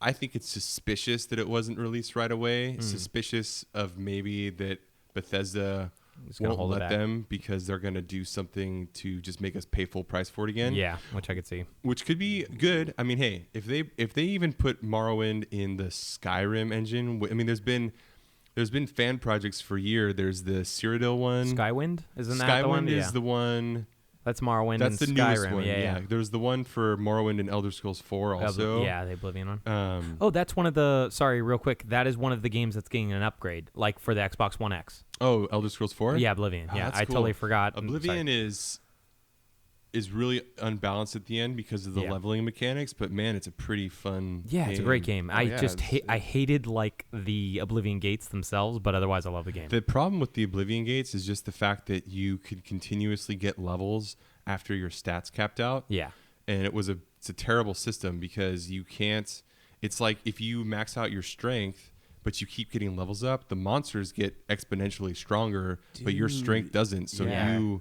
I think it's suspicious that it wasn't released right away. Suspicious of maybe that Bethesda Just gonna won't hold it let back. them because they're going to do something to just make us pay full price for it again. Yeah, which I could see. Which could be good. I mean, hey, if they even put Morrowind in the Skyrim engine, I mean, there's been fan projects for years. There's the Cyrodiil one. Skywind, isn't that the one? Skywind is Yeah. the one. That's Morrowind That's and the Skyrim. newest one. Yeah. There's the one for Morrowind and Elder Scrolls 4 also. Yeah, the Oblivion one. Um, Oh, that's one of the. Sorry, real quick. That is one of the games that's getting an upgrade, like for the Xbox One X. Oh, Elder Scrolls 4? Yeah, Oblivion. Oh, Yeah, that's I cool. totally forgot. Oblivion Sorry. is really unbalanced at the end because of the Yeah. leveling mechanics, but man, it's a pretty fun Yeah, it's a great game. I yeah, just it's- I hated like the Oblivion gates themselves, but otherwise I love the game. The problem with the Oblivion Gates is just the fact that you could continuously get levels after your stats capped out. Yeah. And it's a terrible system because you can't. It's like if you max out your strength, but you keep getting levels up, the monsters get exponentially stronger, but your strength doesn't. So Yeah.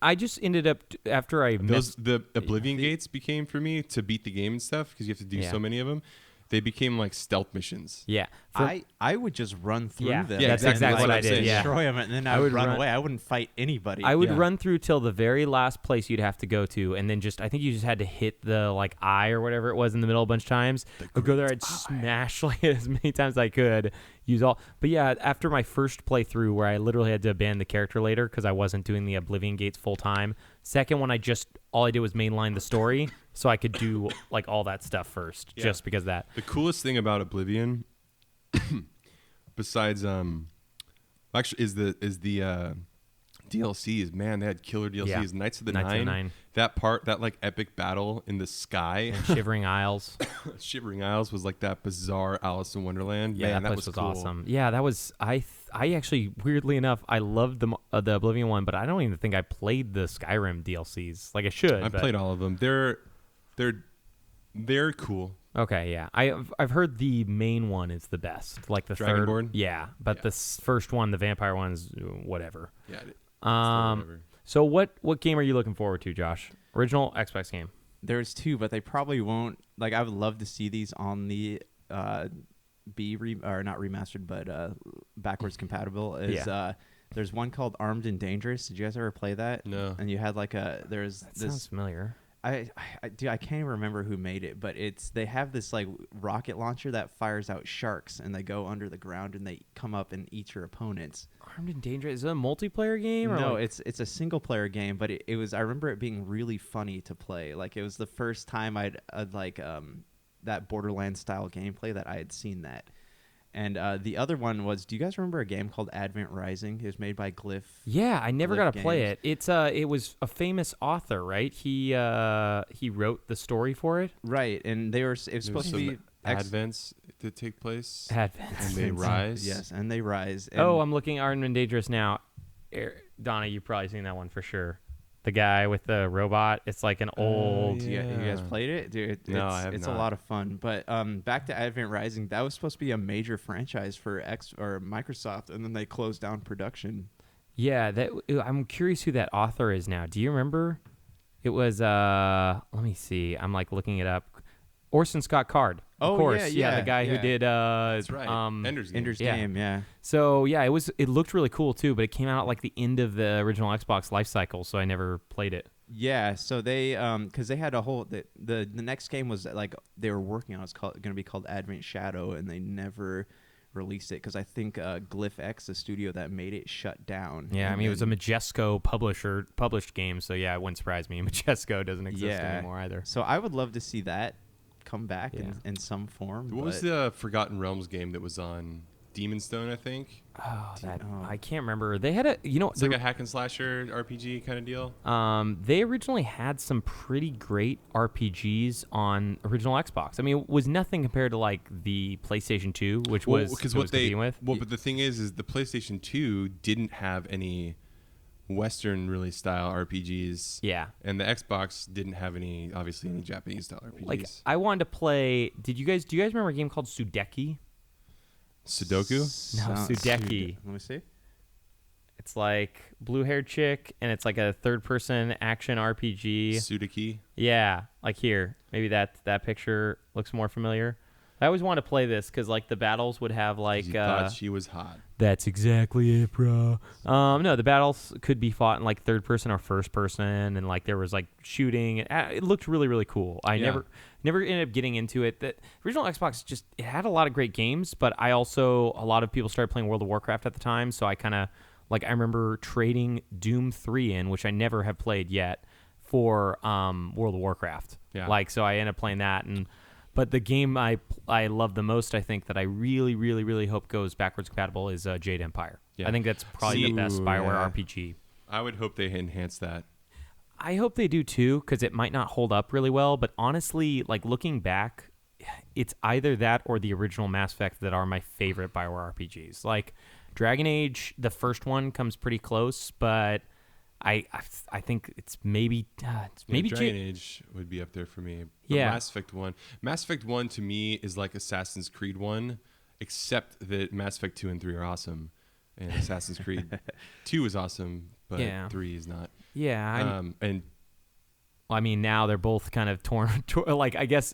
I just ended up after I missed. the Oblivion Gates became for me to beat the game and stuff because you have to do Yeah. so many of them. They became like stealth missions. Yeah. I would just run through Yeah. them. Yeah, that's and, exactly like, what I did, yeah. Destroy them, and then I I would would run run- away. I wouldn't fight anybody. I would Yeah. run through till the very last place you'd have to go to, and then I think you just had to hit the like eye or whatever it was in the middle a bunch of times. I'd go there, I'd smash like as many times as I could, use all. But yeah, after my first playthrough where I literally had to abandon the character later because I wasn't doing the Oblivion Gates full time. Second one, all I did was mainline the story, so I could do like all that stuff first, Yeah. just because of that. The coolest thing about Oblivion, besides actually is the DLCs. Man, they had killer DLCs. Yeah. Knights of the Knights of the Nine. Nine. That like epic battle in the sky, And Shivering Isles. Shivering Isles was like that bizarre Alice in Wonderland. Yeah, Man, that that place was cool. awesome. Yeah, that was I actually weirdly enough I loved the Oblivion one, but I don't even think I played the Skyrim DLCs. Like I should. I but- played all of them. They're cool. Okay, yeah. I've heard the main one is the best. Like the third. Dragonborn? Yeah, but Yeah. the first one, the vampire one's whatever. Yeah. Um. So what game are you looking forward to, Josh? Original Xbox game. There's two, but they probably won't. Like, I would love to see these on the not remastered, but backwards compatible. There's one called Armed and Dangerous. Did you guys ever play that? No. And you had like there's That sounds this. familiar. Dude, I can't even remember who made it, but they have this like rocket launcher that fires out sharks, and they go under the ground and they come up and eat your opponents. Armed and Dangerous. Is it a multiplayer game? Or No, like- it's a single player game, but it was. I remember it being really funny to play. Like it was the first time I'd like that Borderlands style gameplay that I had seen that. And the other one was, do you guys remember a game called Advent Rising? It was made by Glyph. Yeah, I never Glyph got to play Games. it. It was a famous author, right? He wrote the story for it. Right, and it was There's supposed to some be advents that take place, Advent. and they rise. Yes, and they rise. And Oh, I'm looking Armed and Dangerous now. Donna, you've probably seen that one for sure. The guy with the robot. It's like an old. yeah. You guys played it? Dude, No, I have it's not. a lot of fun. But back to Advent Rising, that was supposed to be a major franchise for Microsoft, and then they closed down production. Yeah, I'm curious who that author is now. Do you remember? It was let me see. I'm like looking it up. Orson Scott Card. Of Oh, course. yeah, the guy who yeah. did That's right. Ender's Game. Ender's Yeah. Game, yeah. So yeah, it looked really cool too, but it came out at like the end of the original Xbox life cycle, so I never played it. Yeah, so they because they had a whole the next game was like they were working on. It's going to be called Advent Shadow, and they never released it because I think Glyph X, the studio that made it, shut down. Yeah, I And mean it was a then- Majesco published game, so yeah, it wouldn't surprise me. Majesco doesn't exist Yeah. anymore either. So I would love to see that come back Yeah. in some form. What was but- the Forgotten Realms game that was on Demon's Stone? I think Oh, oh. I can't remember. They had it's like a hack and slasher RPG kind of deal. they originally had some pretty great RPGs on original Xbox. I mean, it was nothing compared to like the PlayStation 2, which was because it what was they competing with. well, but the thing is the PlayStation 2 didn't have any Western really style RPGs. Yeah. And the Xbox didn't have any Japanese style RPGs. Like I wanted to play. Do you guys remember a game called Sudeki? Sudoku? No, Sudeki. Let me see. It's like blue-haired chick, and it's like a third-person action RPG. Sudaki? Yeah, like here. Maybe that picture looks more familiar. I always wanted to play this because like the battles would have like. You thought she was hot. That's exactly it, bro. No, the battles could be fought in like third person or first person, and like there was like shooting. It looked really, really cool. I Yeah. never ended up getting into it. The original Xbox it had a lot of great games, but a lot of people started playing World of Warcraft at the time, so I kind of like I remember trading Doom 3 in, which I never have played yet, for World of Warcraft. Yeah. Like so I ended up playing that and. But the game I love the most, I think, that I really, really, really hope goes backwards compatible is Jade Empire. Yeah. I think that's probably the best Ooh, Bioware yeah. RPG. I would hope they enhance that. I hope they do too, because it might not hold up really well. But honestly, like looking back, it's either that or the original Mass Effect that are my favorite Bioware RPGs. Like Dragon Age, the first one comes pretty close, but I think it's maybe Dragon Age would be up there for me. But Yeah. Mass Effect 1. Mass Effect 1 to me is like Assassin's Creed 1, except that Mass Effect 2 and 3 are awesome. And Assassin's Creed 2 is awesome, but Yeah. 3 is not. yeah. And I mean, now they're both kind of torn. Like, I guess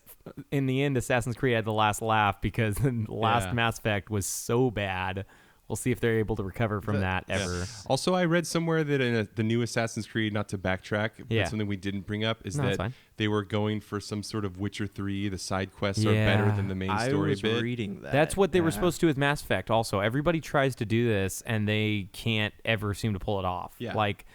in the end, Assassin's Creed had the last laugh because the last Yeah. Mass Effect was so bad. We'll see if they're able to recover from that yeah. ever. Also, I read somewhere that in the new Assassin's Creed, not to backtrack, but Yeah. something we didn't bring up is No, it's that fine. they were going for some sort of Witcher 3. The side quests are Yeah. better than the main I story was bit. reading that. That's what they were yeah. supposed to do with Mass Effect also. Everybody tries to do this, and they can't ever seem to pull it off. Yeah. Like,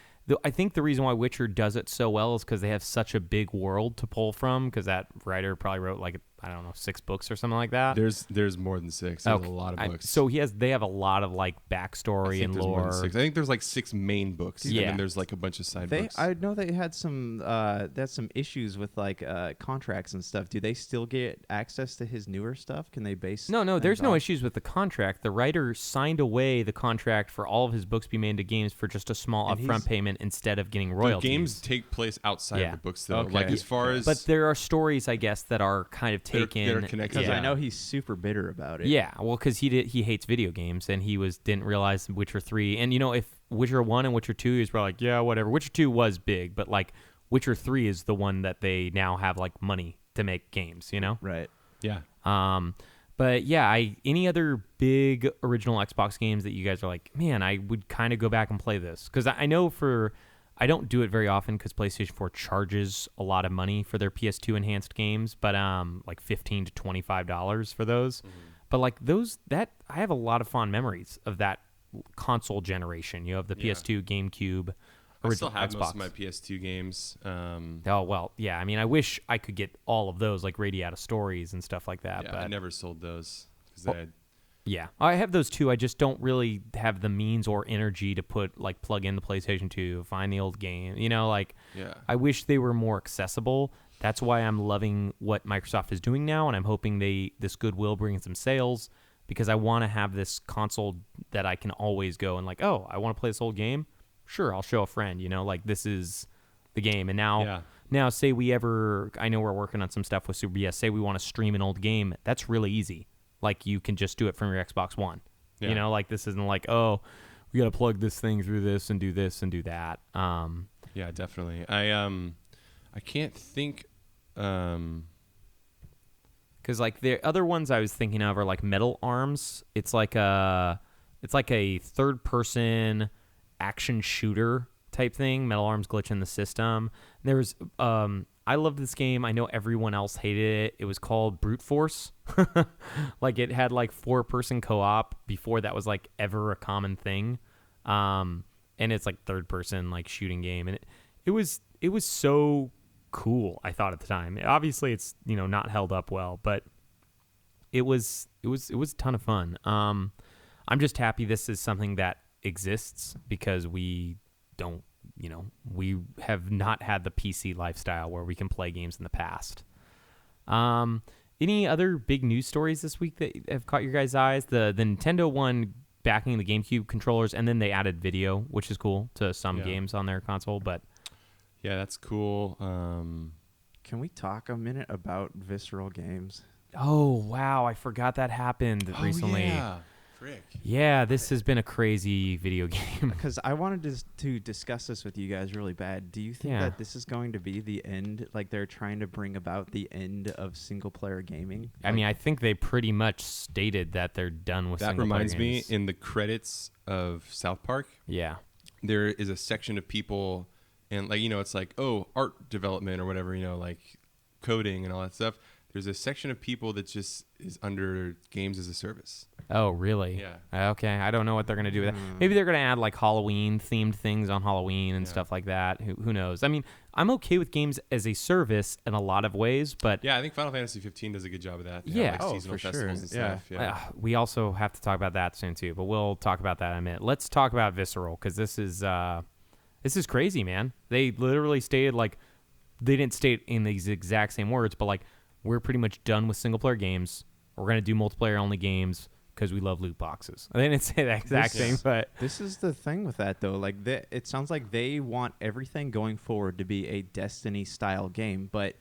I think the reason why Witcher does it so well is because they have such a big world to pull from, because that writer probably wrote, like, I don't know, 6 books or something like that. There's more than 6. There's Okay. a lot of books. So they have a lot of, like, I backstory think and there's more than lore. 6. I think there's like 6 main books, Yeah. and then there's like a bunch of side books. I know they had some issues with like contracts and stuff. Do they still get access to his newer stuff? Can they base? No, things there's no off- issues with the contract. The writer signed away the contract for all of his books be made into games for just a small And upfront he's- payment instead of getting the royalties. games take place outside Yeah. of the books, though. Okay. Like as far as But there are stories, I guess, that are kind of That are- taken. that are connected. Because Yeah. I know he's super bitter about it. Yeah, well, because he hates video games and he didn't realize Witcher 3. And if Witcher 1 and Witcher 2, he's probably like, yeah, whatever. Witcher 2 was big, but like Witcher 3 is the one that they now have like money to make games. Right. yeah, But yeah, any other big original Xbox games that you guys are like, man, I would kind of go back and play this, because I know I don't do it very often because PlayStation 4 charges a lot of money for their PS2 enhanced games, but like $15 to $25 for those. But like I have a lot of fond memories of that console generation. You have the PS2, GameCube, I still original have Xbox. most of my PS2 games. Oh well, yeah. I mean, I wish I could get all of those, like Radiata Stories and stuff like that. Yeah, but I never sold those because Well, yeah, I have those too. I just don't really have the means or energy to plug in the PlayStation 2, find the old game. yeah. I wish they were more accessible. That's why I'm loving what Microsoft is doing now, and I'm hoping this goodwill brings them sales, because I want to have this console that I can always go and like, oh, I want to play this old game. Sure, I'll show a friend. Like this is the game. And now say I know we're working on some stuff with Super BS. Say we want to stream an old game. That's really easy. Like you can just do it from your Xbox One. Yeah. Like this isn't like, oh, we got to plug this thing through this and do this and do that. Yeah, definitely. I can't think. Because like the other ones I was thinking of are like Metal Arms. It's like a third person action shooter type thing. Metal Arms glitch in the system. There's I love this game. I know everyone else hated it. It was called Brute Force. Like it had like 4-person co-op before that was like ever a common thing. And it's like third person like shooting game, and it was so cool, I thought at the time. Obviously it's not held up well, but it was a ton of fun. I'm just happy this is something that exists, because we don't we have not had the PC lifestyle where we can play games in the past. Any other big news stories this week that have caught your guys' eyes? The Nintendo one backing the GameCube controllers, and then they added video, which is cool, to some games on their console. But Yeah, that's cool. Can we talk a minute about Visceral Games? oh wow, I forgot that happened recently. Yeah. Frick. Yeah, this has been a crazy video game. Because I wanted to discuss this with you guys really bad. Do you think Yeah. that this is going to be the end? Like they're trying to bring about the end of single player gaming? I mean, I think they pretty much stated that they're done with That single-player reminds me, games. in the credits of South Park, Yeah. there is a section of people, and it's like, oh, art development or whatever, like coding and all that stuff. There's a section of people that just is under games as a service. Oh, really? Yeah. Okay, I don't know what they're gonna do with that. Maybe they're gonna add like Halloween themed things on Halloween and stuff like that. Who knows? I mean, I'm okay with games as a service in a lot of ways, but Yeah, I think Final Fantasy 15 does a good job of that. Yeah. like Oh, seasonal for sure. festivals and Yeah. stuff. Yeah. we also have to talk about that soon too. But we'll talk about that in a minute. Let's talk about Visceral, because this is crazy, man. They literally stated, like, they didn't state in these exact same words, but like, we're pretty much done with single player games. We're gonna do multiplayer only games because we love loot boxes. They didn't say that exact thing, but This is the thing with that, though. Like, it sounds like they want everything going forward to be a Destiny-style game. But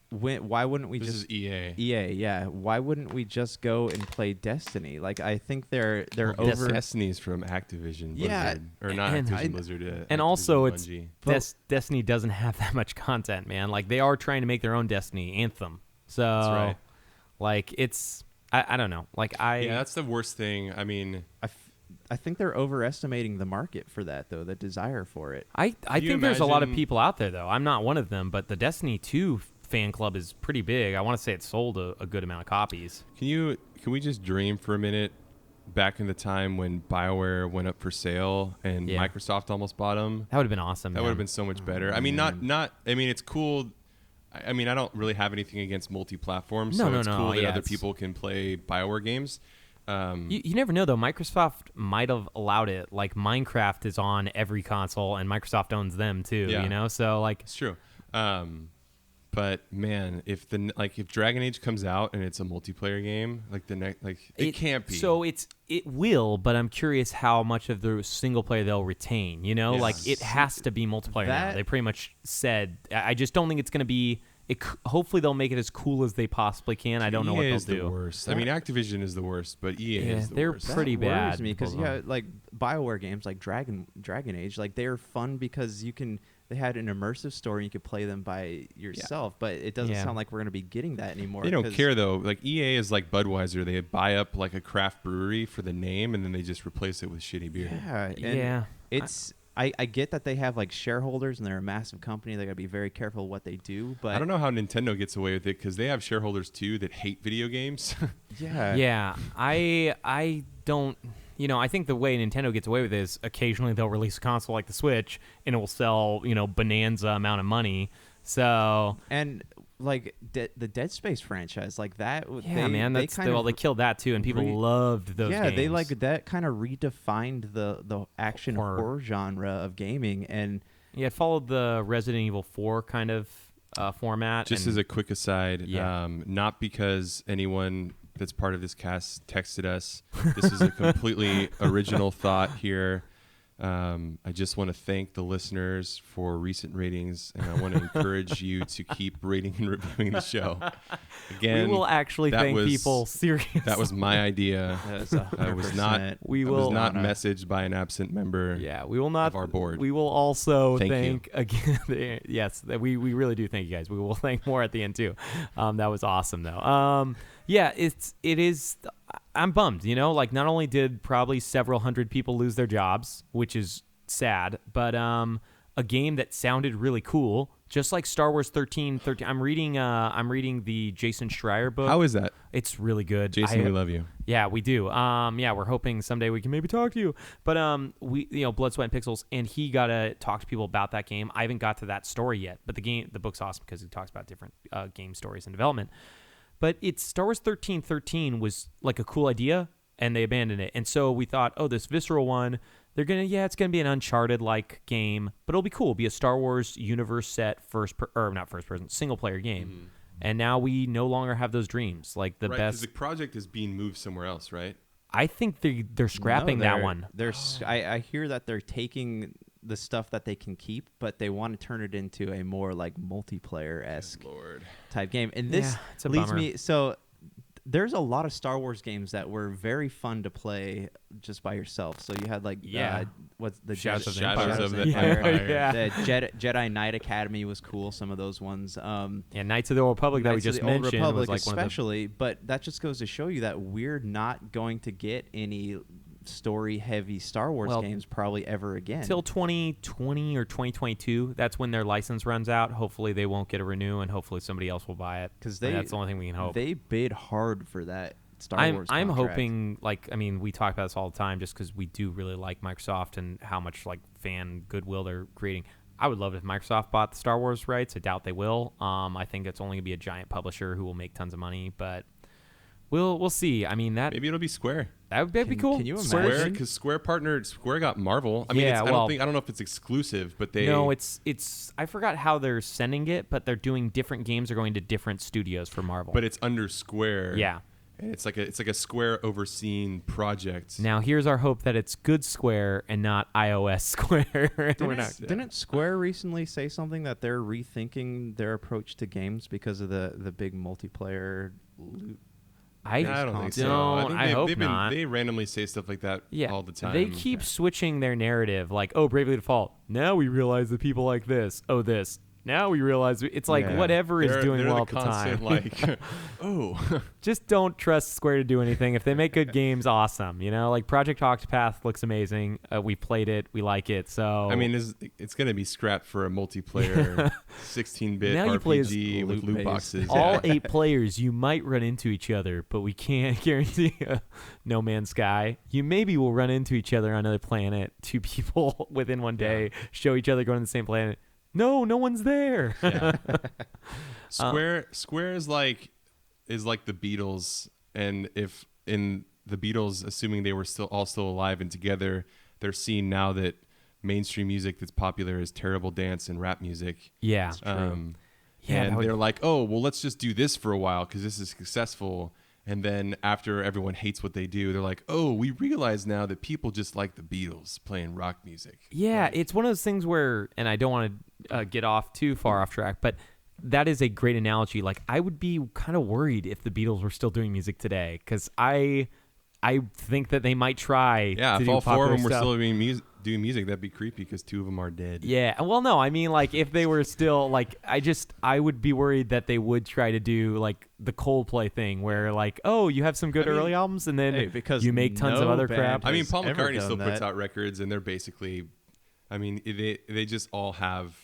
why wouldn't we This just is EA. EA? Yeah, why wouldn't we just go and play Destiny? Like, I think they're over. Destiny's from Activision Blizzard. Yeah, Or not and Activision I- Blizzard. and Activision also it's Bungie. Destiny doesn't have that much content, man. Like, they are trying to make their own Destiny Anthem. So, right. like, it's I don't know. Like, Yeah, that's the worst thing. I mean, I think they're overestimating the market for that, though. The desire for it. I you think there's a lot of imagine- people out there, though. I'm not one of them, but the Destiny 2 fan club is pretty big. I want to say it sold a good amount of copies. can we just dream for a minute back in the time when BioWare went up for sale and Yeah. Microsoft almost bought them? That would have been awesome. That would have been so much better. I mean, not. I mean, it's cool. I mean, I don't really have anything against multi-platform, so No, it's no, cool that yeah, other it's- people can play BioWare games. You never know, though. Microsoft might have allowed it. Like, Minecraft is on every console, and Microsoft owns them too. Yeah. So like, It's true. But man, if Dragon Age comes out and it's a multiplayer game, it can't be. So it will, but I'm curious how much of the single player they'll retain. Yes. Like, it has to be multiplayer now. That- They pretty much said. I just don't think it's going to be. Hopefully they'll make it as cool as they possibly can. I don't know what EA they'll is do. the worst. I mean, Activision is the worst, but EA Yeah, is the they're worst. pretty That bad. worries me because both of them. like BioWare games like Dragon Age, like they're fun because they had an immersive story. You could play them by yourself, but it doesn't Yeah. sound like we're gonna be getting that anymore. They don't 'cause- care though. Like EA is like Budweiser. They buy up like a craft brewery for the name, and then they just replace it with shitty beer. Yeah, and Yeah. It's I get that they have like shareholders and they're a massive company. They got to be very careful what they do. But I don't know how Nintendo gets away with it because they have shareholders too that hate video games. Yeah. Yeah, I don't. You know, I think the way Nintendo gets away with it is occasionally they'll release a console like the Switch and it will sell, bonanza amount of money. So And like the Dead Space franchise, like that. yeah, man, they killed that too, and people loved those. Yeah, games. they like that kind of redefined the action horror genre of gaming, and Yeah, it followed the Resident Evil 4 kind of format. Just and- as a quick aside, Yeah. not because anyone that's part of this cast texted us. This is a completely original thought here. I just want to thank the listeners for recent ratings, and I want to encourage you to keep rating and reviewing the show. Again, we will actually that thank was- people seriously. that was my idea. that's I was not. 100%. We I will was not not- messaged by an absent member. Yeah, we will not. of our board. We will also Thank you. thank again. Yes, we really do thank you guys. We will thank more at the end too. That was awesome though. Yeah, it is. I'm bummed. Like not only did probably several hundred people lose their jobs, which is sad, but a game that sounded really cool, just like Star Wars 13. I'm reading the Jason Schreier book. How is that, It's really good. Jason? We love you. Yeah, we do. Yeah, we're hoping someday we can maybe talk to you. But we, Blood, Sweat, and Pixels, and he got to talk to people about that game. I haven't got to that story yet, but the book's awesome because he talks about different game stories and development. But it's Star Wars 1313 was like a cool idea, and they abandoned it. And so we thought, oh, this Visceral one, it's gonna be an Uncharted like game, but it'll be cool. It'll be a Star Wars universe set not first person, single player game. And now we no longer have those dreams. Like the Right, 'cause best. the project is being moved somewhere else, right? I think they're scrapping that one. I hear that they're taking the stuff that they can keep, but they want to turn it into a more like multiplayer-esque Lord. type game. And this Yeah, it's a leads bummer. me. So there's a lot of Star Wars games that were very fun to play just by yourself. So you had like what's the Shadows of the Shadows Empire. of the Yeah, Empire. yeah. The Jedi Knight Academy was cool. Some of those ones. Yeah, Knights of the Old Republic that we Knights of just the Old mentioned Republic was like one of the. especially, but that just goes to show you that we're not going to get any story-heavy Star Wars Well, games probably ever again. Till 2020 or 2022, that's when their license runs out. Hopefully they won't get a renew, and hopefully somebody else will buy it. Because And that's the only thing we can hope. They bid hard for that Star Wars. I'm contract. hoping, we talk about this all the time just because we do really like Microsoft and how much fan goodwill they're creating. I would love it if Microsoft bought the Star Wars rights. I doubt they will. I think it's only going to be a giant publisher who will make tons of money, but we'll see. I mean, Maybe it'll be Square. that'd be cool. Can you Square, imagine? because Square got Marvel. I mean, Yeah, I don't know if it's exclusive, but they. No, it's I forgot how they're sending it, but they're doing different games. Are going to different studios for Marvel. But it's under Square. yeah. And it's like a Square overseen project. Now here's our hope that it's good Square and not iOS Square. We're not. Didn't Square recently say something that they're rethinking their approach to games because of the big multiplayer loot? I don't think so. don't. think I hope they've not. They randomly say stuff like that Yeah, all the time. they keep switching their narrative. Like, oh, Bravely Default. Now we realize that people like this. Oh, this. Now we realize it's like Yeah. whatever is doing they're well the at the time. constant, oh. Just don't trust Square to do anything. If they make good games, awesome. Like Project Octopath looks amazing. We played it. We like it. So I mean, it's going to be scrapped for a multiplayer 16-bit Now you play as RPG with loot loot-based. boxes. all 8 players, you might run into each other, but we can't guarantee No Man's Sky. You maybe will run into each other on another planet. 2 people within one day show each other going to the same planet. No one's there. Square is like the Beatles, and if in the Beatles, assuming they were still alive and together, they're seeing now that mainstream music that's popular is terrible dance and rap music. Yeah. Yeah, that and would- they're like, oh, well, let's just do this for a while because this is successful. And then after everyone hates what they do, they're like, oh, we realize now that people just like the Beatles playing rock music. Yeah, it's one of those things where, and I don't want to get off too far off track, but that is a great analogy. Like, I would be kind of worried if the Beatles were still doing music today, because I think that they might try. Yeah, to if do all 4 of popular them were stuff. still doing music, that'd be creepy because 2 of them are dead. Yeah, well, no, I mean, like, if they were still, like, I would be worried that they would try to do, like, the Coldplay thing, where, like, oh, you have some good early albums, and then Hey, because you make tons of no other band crap. I mean, has Paul ever McCartney done still puts that. out records, and they're basically I mean, they just all have.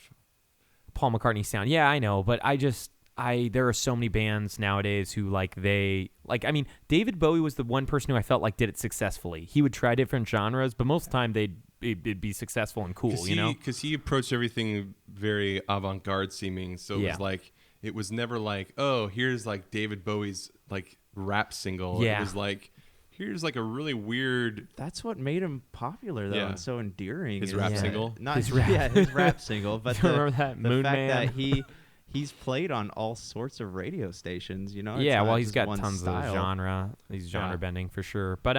Paul McCartney sound. Yeah, I know, but there are so many bands nowadays who I mean, David Bowie was the one person who I felt like did it successfully. He would try different genres, but most of the time it'd be successful and cool, you know? Because he approached everything very avant-garde seeming. So it was like, it was never like, oh, here's like David Bowie's like rap single. Yeah. It was like, here's like a really weird. That's what made him popular, though, and so endearing. His is rap that- single? Not His rap- his rap single, but Do you remember that? the Moon fact Man? that he's played on all sorts of radio stations, you know? It's Yeah, not well, he's just got one tons style. of genre. He's genre Yeah. bending for sure. But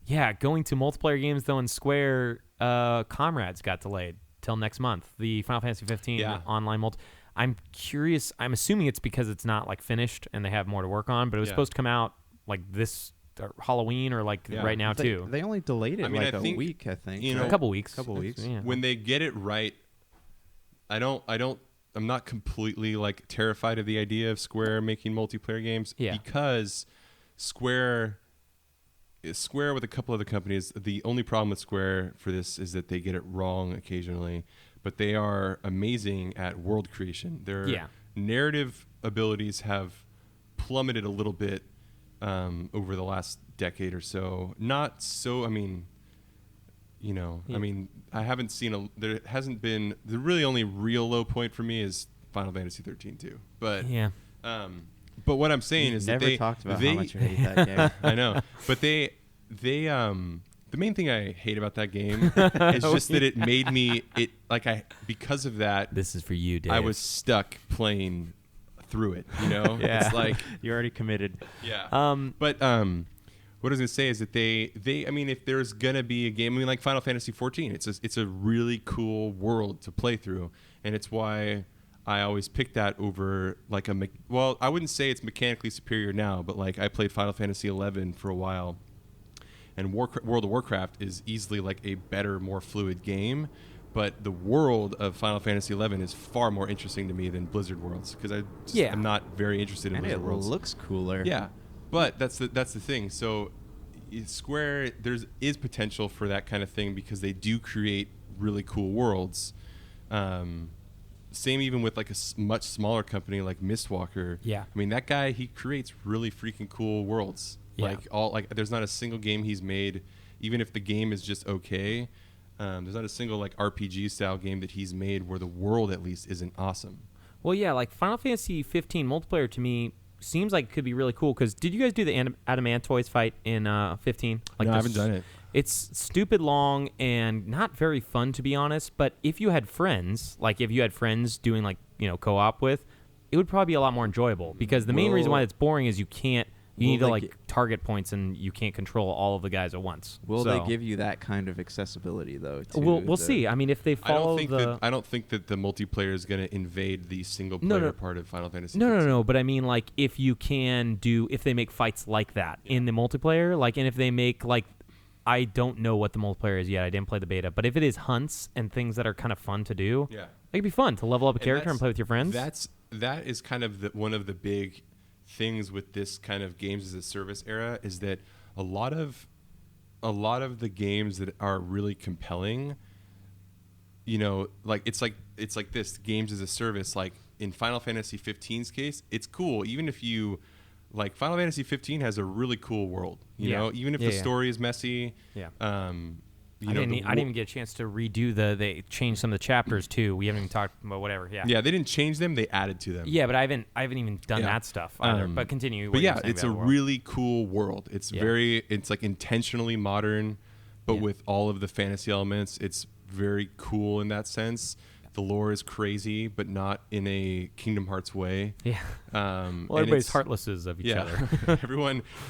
yeah, going to multiplayer games though in Square, Comrades got delayed till next month. The Final Fantasy 15 Yeah. online multi. I'm curious. I'm assuming it's because it's not like finished and they have more to work on. But it was Yeah. supposed to come out like this Halloween or like Yeah. right now They, too. they only delayed it I mean, like I a think, week, I think. you know, A couple weeks. Couple weeks. Yeah. When they get it right, I'm not completely like terrified of the idea of Square making multiplayer games. Yeah. Because Square with a couple other companies, the only problem with Square for this is that they get it wrong occasionally, but they are amazing at world creation. Their Yeah. narrative abilities have plummeted a little bit over the last decade or so. Not so, I mean, you know, Yeah. I mean, I haven't seen there hasn't been, the really only real low point for me is Final Fantasy 13 too. But Yeah. but what I'm saying You is never that talked about they how much you hate that game. I know, but they the main thing I hate about that game is just that it made me because of that This is for you, Dave. I was stuck playing through it. You know, Yeah. it's like You're already committed. yeah. But What I was gonna say is that they I mean, if there's gonna be a game, I mean, like Final Fantasy 14, it's a really cool world to play through, and it's why I always pick that over like well, I wouldn't say it's mechanically superior now, but like I played Final Fantasy 11 for a while, and World of Warcraft is easily like a better, more fluid game. But the world of Final Fantasy 11 is far more interesting to me than Blizzard Worlds because I'm not very interested in And Blizzard it Worlds. looks cooler. Yeah, but that's the thing. So Square, is potential for that kind of thing because they do create really cool worlds. Same even with like a much smaller company like Mistwalker. Yeah. I mean that guy, he creates really freaking cool worlds. Yeah. There's not a single game he's made, even if the game is just okay. There's not a single like RPG style game that he's made where the world at least isn't awesome. well, yeah, like Final Fantasy 15 multiplayer to me seems like it could be really cool. Because did you guys do the Adamantoise fight in 15? Like No, I haven't done it. It's stupid long and not very fun, to be honest. But if you had friends, like if you had friends doing like, you know, co-op with, it would probably be a lot more enjoyable. Because the main reason why it's boring is you need to like target points and you can't control all of the guys at once. Will So, they give you that kind of accessibility though? To We'll the- see. I mean, if they follow I don't think that the multiplayer is going to invade the single player part of Final Fantasy. No, 15. But I mean, like, if they make fights like that in the multiplayer, like, and if they make, like, I don't know what the multiplayer is yet. I didn't play the beta. But if it is hunts and things that are kind of fun to do, Yeah. it could be fun to level up a character and play with your friends. That is kind of one of the big things with this kind of games as a service era is that a lot of the games that are really compelling, you know, like it's like this games as a service. Like in Final Fantasy 15's case, it's cool even if you like Final Fantasy 15 has a really cool world, you Yeah. know, even if Yeah, the yeah. story is messy. Yeah. You know, I didn't even get a chance to redo they changed some of the chapters too. We haven't even talked about whatever. Yeah. yeah, they didn't change them; they added to them. Yeah, but I haven't even done Yeah. that stuff either. But continue. what But you were yeah, saying it's a about the world. really cool world. It's Yeah. it's like intentionally modern, but Yeah. with all of the fantasy elements. It's very cool in that sense. The lore is crazy, but not in a Kingdom Hearts way. Yeah. Well, Well, everybody's heartlesses of each other.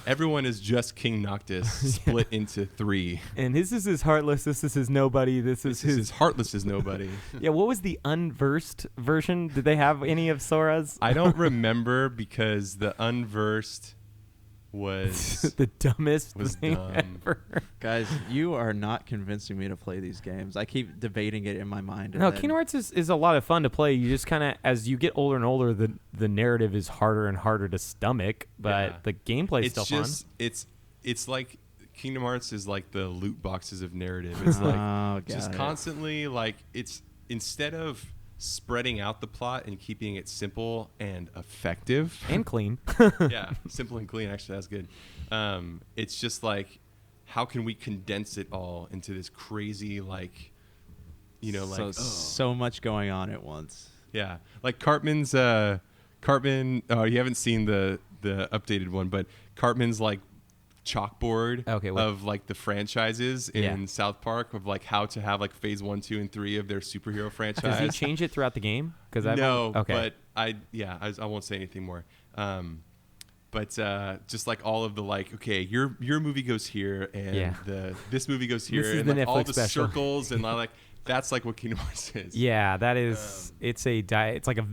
everyone is just King Noctis split into three. And this is his heartless. This is his nobody. This is This is as heartless as nobody. Yeah, what was the unversed version? Did they have any of Sora's? I don't remember because the unversed was the dumbest was thing dumb. ever. Guys, you are not convincing me to play these games. I keep debating it in my mind. and No, then- Kingdom Hearts is a lot of fun to play. You just kind of, as you get older and older, the narrative is harder and harder to stomach, but Yeah. the gameplay's it's still just it's like Kingdom Hearts is like the loot boxes of narrative. It's like Oh, just got it. constantly like it's instead of spreading out the plot and keeping it simple and effective And clean. yeah, simple and clean. Actually, that's good. It's just like, how can we condense it all into this crazy, like, so much going on at once. yeah, like Cartman's. Cartman. Oh, you haven't seen the updated one, but Cartman's like chalkboard of like the franchises in South Park of like how to have like phase 1, 2, and 3 of their superhero franchise. Does he change it throughout the game? Because but I won't say anything more. But just like all of the like, okay, your movie goes here, and this movie goes here, This is and the like all Netflix the special. circles, and like that's like what Kingdom Hearts is. Yeah, that is. It's like a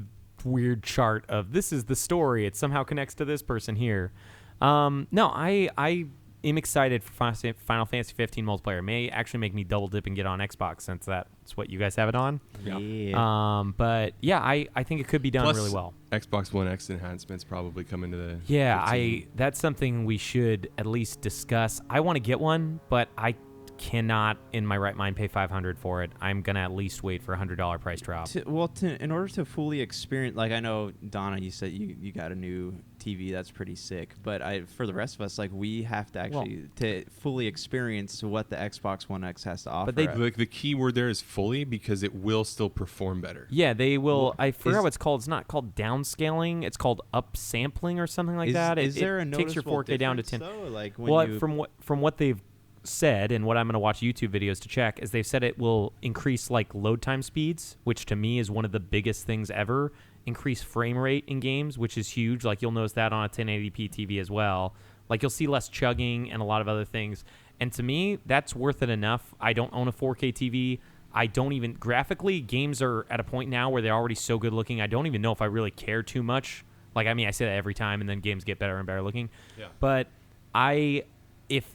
weird chart of this is the story. It somehow connects to this person here. No, I am excited for Final Fantasy 15 multiplayer. It may actually make me double dip and get on Xbox since that's what you guys have it on. Yeah. But yeah, I think it could be done Plus, really well. Xbox One X enhancements probably come into the. Yeah, 15. that's something we should at least discuss. I want to get one, but I cannot in my right mind pay $500 for it. I'm gonna at least wait for $100 price drop. In order to fully experience, like I know Donna, you said you got a new TV that's pretty sick, but for the rest of us, like we have to actually to fully experience what the Xbox One X has to offer. But the key word there is fully, because it will still perform better. Yeah, they will. I forgot what it's called. It's not called downscaling. It's called upsampling or something like that. Is there a it takes your noticeable 4K down to 10. difference, though? Like when from what they've said and what I'm going to watch YouTube videos to check is they've said it will increase like load time speeds, which to me is one of the biggest things ever. Increase frame rate in games, which is huge. Like you'll notice that on a 1080p TV as well. Like you'll see less chugging and a lot of other things. And to me, that's worth it enough. I don't own a 4K TV. I don't even graphically, games are at a point now where they're already so good looking. I don't even know if I really care too much. Like, I mean, I say that every time, and then games get better and better looking. Yeah. But if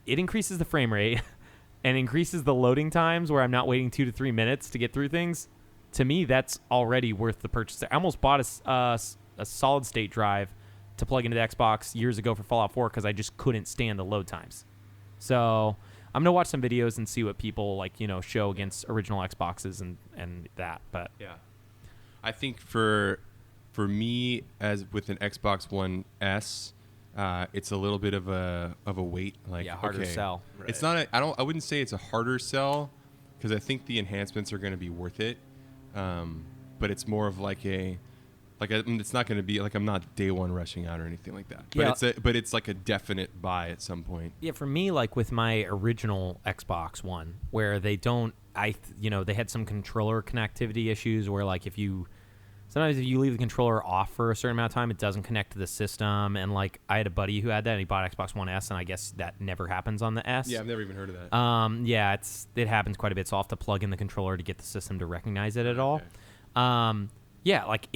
it increases the frame rate and increases the loading times where I'm not waiting 2 to 3 minutes to get through things, to me, that's already worth the purchase. I almost bought a solid state drive to plug into the Xbox years ago for Fallout 4 because I just couldn't stand the load times. So I'm gonna watch some videos and see what people show against original Xboxes and that. But yeah, I think for me, as with an Xbox One S, it's a little bit of a wait. Like harder sell. Right. It's not. I wouldn't say it's a harder sell because I think the enhancements are going to be worth it. But it's more of it's not going to be like I'm not day one rushing out or anything like that. But it's like a definite buy at some point. Yeah, for me, like with my original Xbox One, where they had some controller connectivity issues where sometimes if you leave the controller off for a certain amount of time, it doesn't connect to the system. And like I had a buddy who had that and he bought Xbox One S, and I guess that never happens on the S. Yeah, I've never even heard of that. Yeah, it happens quite a bit. So I'll have to plug in the controller to get the system to recognize it at all. Yeah, like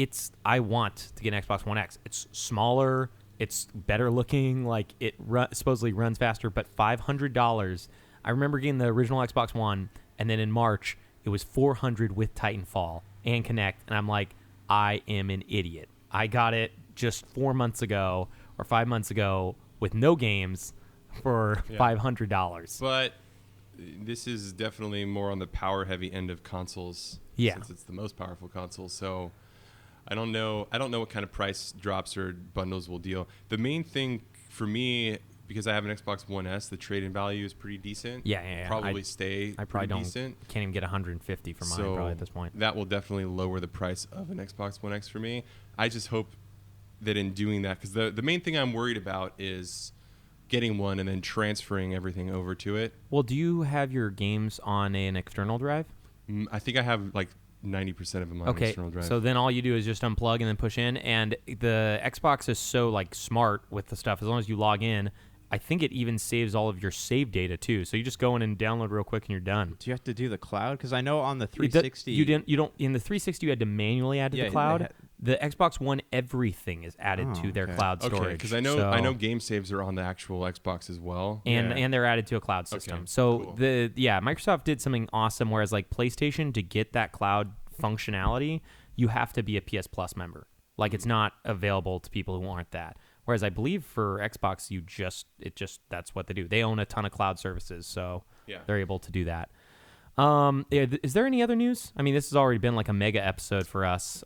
I want to get an Xbox One X. It's smaller, it's better looking, like it supposedly runs faster, but $500. I remember getting the original Xbox One, and then in March it was $400 with Titanfall and Kinect, and I'm like, I am an idiot. I got it just 4 months ago or 5 months ago with no games for $500. But this is definitely more on the power heavy end of consoles. Yeah. Since it's the most powerful console. So I don't know what kind of price drops or bundles will deal. The main thing for me, because I have an Xbox One S, the trade-in value is pretty decent. Yeah. Probably I probably decent. Can't even get $150 for mine probably at this point. That will definitely lower the price of an Xbox One X for me. I just hope that in doing that, because the main thing I'm worried about is getting one and then transferring everything over to it. Well, do you have your games on an external drive? I think I have like 90% of them on an external drive. So then all you do is just unplug and then push in, and the Xbox is so smart with the stuff. As long as you log in, I think it even saves all of your save data too. So you just go in and download real quick and you're done. Do you have to do the cloud? Because I know on the 360 you don't. In the 360 you had to manually add to the cloud. The Xbox One, everything is added to their cloud storage. Okay, because I know game saves are on the actual Xbox as well, and they're added to a cloud system. Okay, so cool. Microsoft did something awesome. Whereas like PlayStation, to get that cloud functionality, you have to be a PS Plus member. Like it's not available to people who aren't that. Whereas I believe for Xbox, that's what they do. They own a ton of cloud services, so they're able to do that. Is there any other news? I mean, this has already been like a mega episode for us.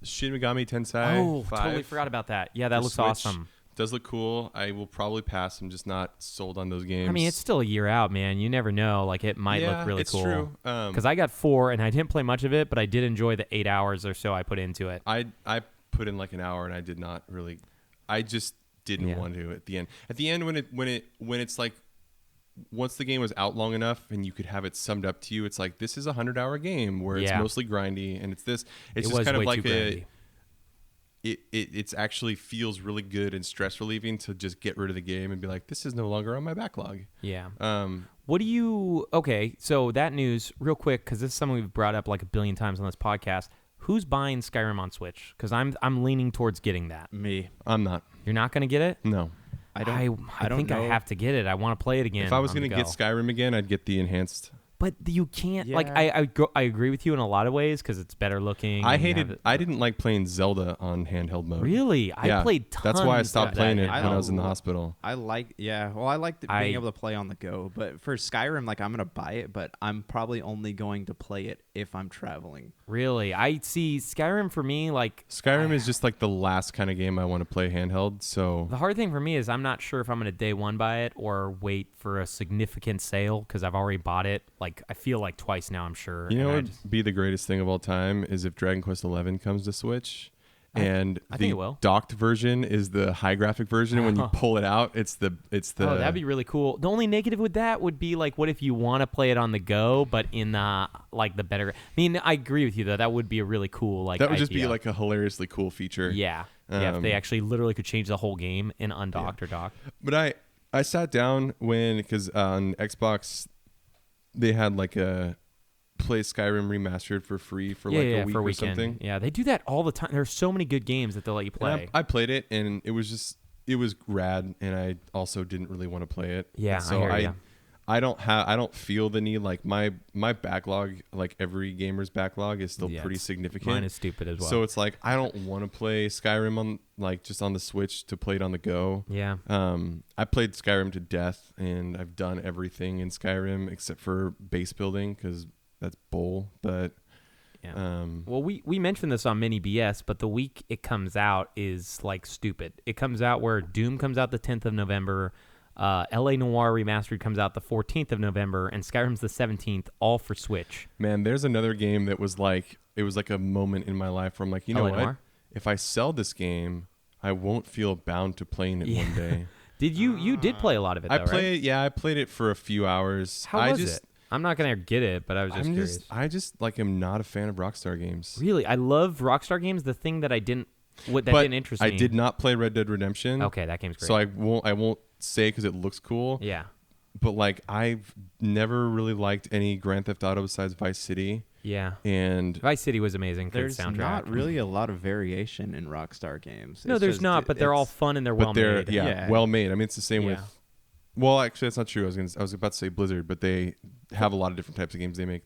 Shin Megami Tensei 5 totally forgot about that. Yeah, that for looks Switch. awesome. Does look cool. I will probably pass. I'm just not sold on those games. I mean, it's still a year out, man. You never know. Like, it might look really cool. It's true. Because I got 4, and I didn't play much of it, but I did enjoy the 8 hours or so I put into it. I put in like an hour, and I did not really. I just didn't want to at the end. At the end, when it's like, once the game was out long enough, and you could have it summed up to you, it's like, this is a 100-hour game where it's mostly grindy, and it's this. It's just kind of like a. It's actually feels really good and stress relieving to just get rid of the game and be like, this is no longer on my backlog. Yeah. Okay, so that news, real quick, because this is something we've brought up like a billion times on this podcast. Who's buying Skyrim on Switch? Because I'm leaning towards getting that. Me. I'm not. You're not going to get it? No. I think know. I have to get it. I want to play it again. If I was going to get Skyrim again, I'd get the enhanced. But you can't like I agree with you in a lot of ways because it's better looking. I didn't like playing Zelda on handheld mode. Really? I played tons. That's why I stopped playing it when I was in the I hospital. I liked being able to play on the go. But for Skyrim, like, I'm gonna buy it, but I'm probably only going to play it if I'm traveling. Really? I see Skyrim for me, like Skyrim is just like the last kind of game I want to play handheld. So the hard thing for me is I'm not sure if I'm gonna day one buy it or wait for a significant sale because I've already bought it. Like, I feel like twice now, I'm sure. You know what would be the greatest thing of all time is if Dragon Quest XI comes to Switch, and I think the it will. docked version is the high graphic version, and when you pull it out, it's the. Oh, that'd be really cool. The only negative with that would be like, what if you want to play it on the go, but in the the better. I mean, I agree with you though. That would be a really cool that would just idea. be like a hilariously cool feature. Yeah, if they actually literally could change the whole game in undocked or docked. But I sat down because on Xbox they had like a play Skyrim remastered for free for a week for a or weekend. something. Yeah, they do that all the time. There's so many good games that they'll let you play. I played it and it was rad, and I also didn't really want to play it. Yeah, so I hear ya. I don't feel the need, like my backlog, like every gamer's backlog, is still pretty significant. Mine is stupid as well. So it's like I don't want to play Skyrim on just on the Switch to play it on the go. Yeah. I played Skyrim to death, and I've done everything in Skyrim except for base building because that's bull. But yeah. Well, we mentioned this on Mini BS, but the week it comes out is like stupid. It comes out where Doom comes out the 10th of November. LA Noire Remastered comes out the 14th of November, and Skyrim's the 17th, all for Switch. Man, there's another game that was like, it was like a moment in my life where I'm like, you know LA what? Noire? If I sell this game, I won't feel bound to playing it one day. Did you did play a lot of it, though, right? I played it for a few hours. How was it? I'm not going to get it, but I was just curious. I just like am not a fan of Rockstar games. Really? I love Rockstar games. The thing that didn't interest me. I did not play Red Dead Redemption. Okay, that game's great. So I won't say because it looks cool. Yeah. But like I've never really liked any Grand Theft Auto besides Vice City. Yeah. And Vice City was amazing. There's soundtrack. not really a lot of variation in Rockstar games. No, there's not, but they're all fun and they're well made. Yeah, well made. I mean, it's the same with. Well, actually, that's not true. I was about to say Blizzard, but they have a lot of different types of games they make.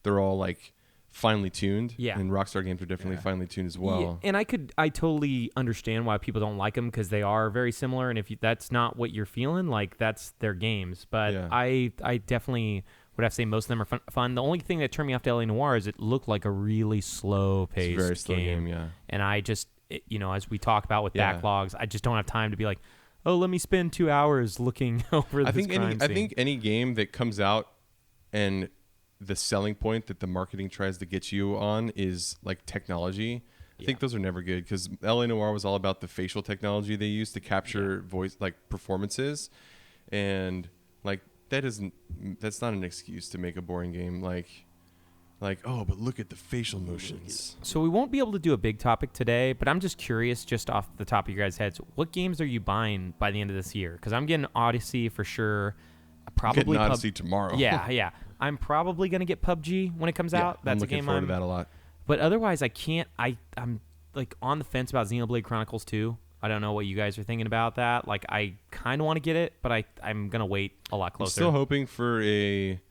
They're all like finely tuned. Yeah. And Rockstar games are definitely finely tuned as well. Yeah, and I totally understand why people don't like them because they are very similar. And if that's not what you're feeling, like that's their games. But I definitely would have to say most of them are fun. The only thing that turned me off to LA Noire is it looked like a really slow paced very slow game. Yeah. And I just, as we talk about with backlogs, I just don't have time to be like, oh, let me spend 2 hours looking over this crime scene. I think any game that comes out and the selling point that the marketing tries to get you on is like technology. I think those are never good because LA Noire was all about the facial technology they used to capture voice, like performances, and like that's not an excuse to make a boring game. Like, oh, but look at the facial motions. So we won't be able to do a big topic today, but I'm just curious, just off the top of your guys' heads, what games are you buying by the end of this year? Because I'm getting Odyssey for sure. Probably Odyssey tomorrow. Yeah. I'm probably gonna get PUBG when it comes out. That's I'm looking a game forward to that a lot. But otherwise, I can't. I'm like on the fence about Xenoblade Chronicles 2. I don't know what you guys are thinking about that. Like, I kind of want to get it, but I'm gonna wait a lot closer. I'm still hoping for a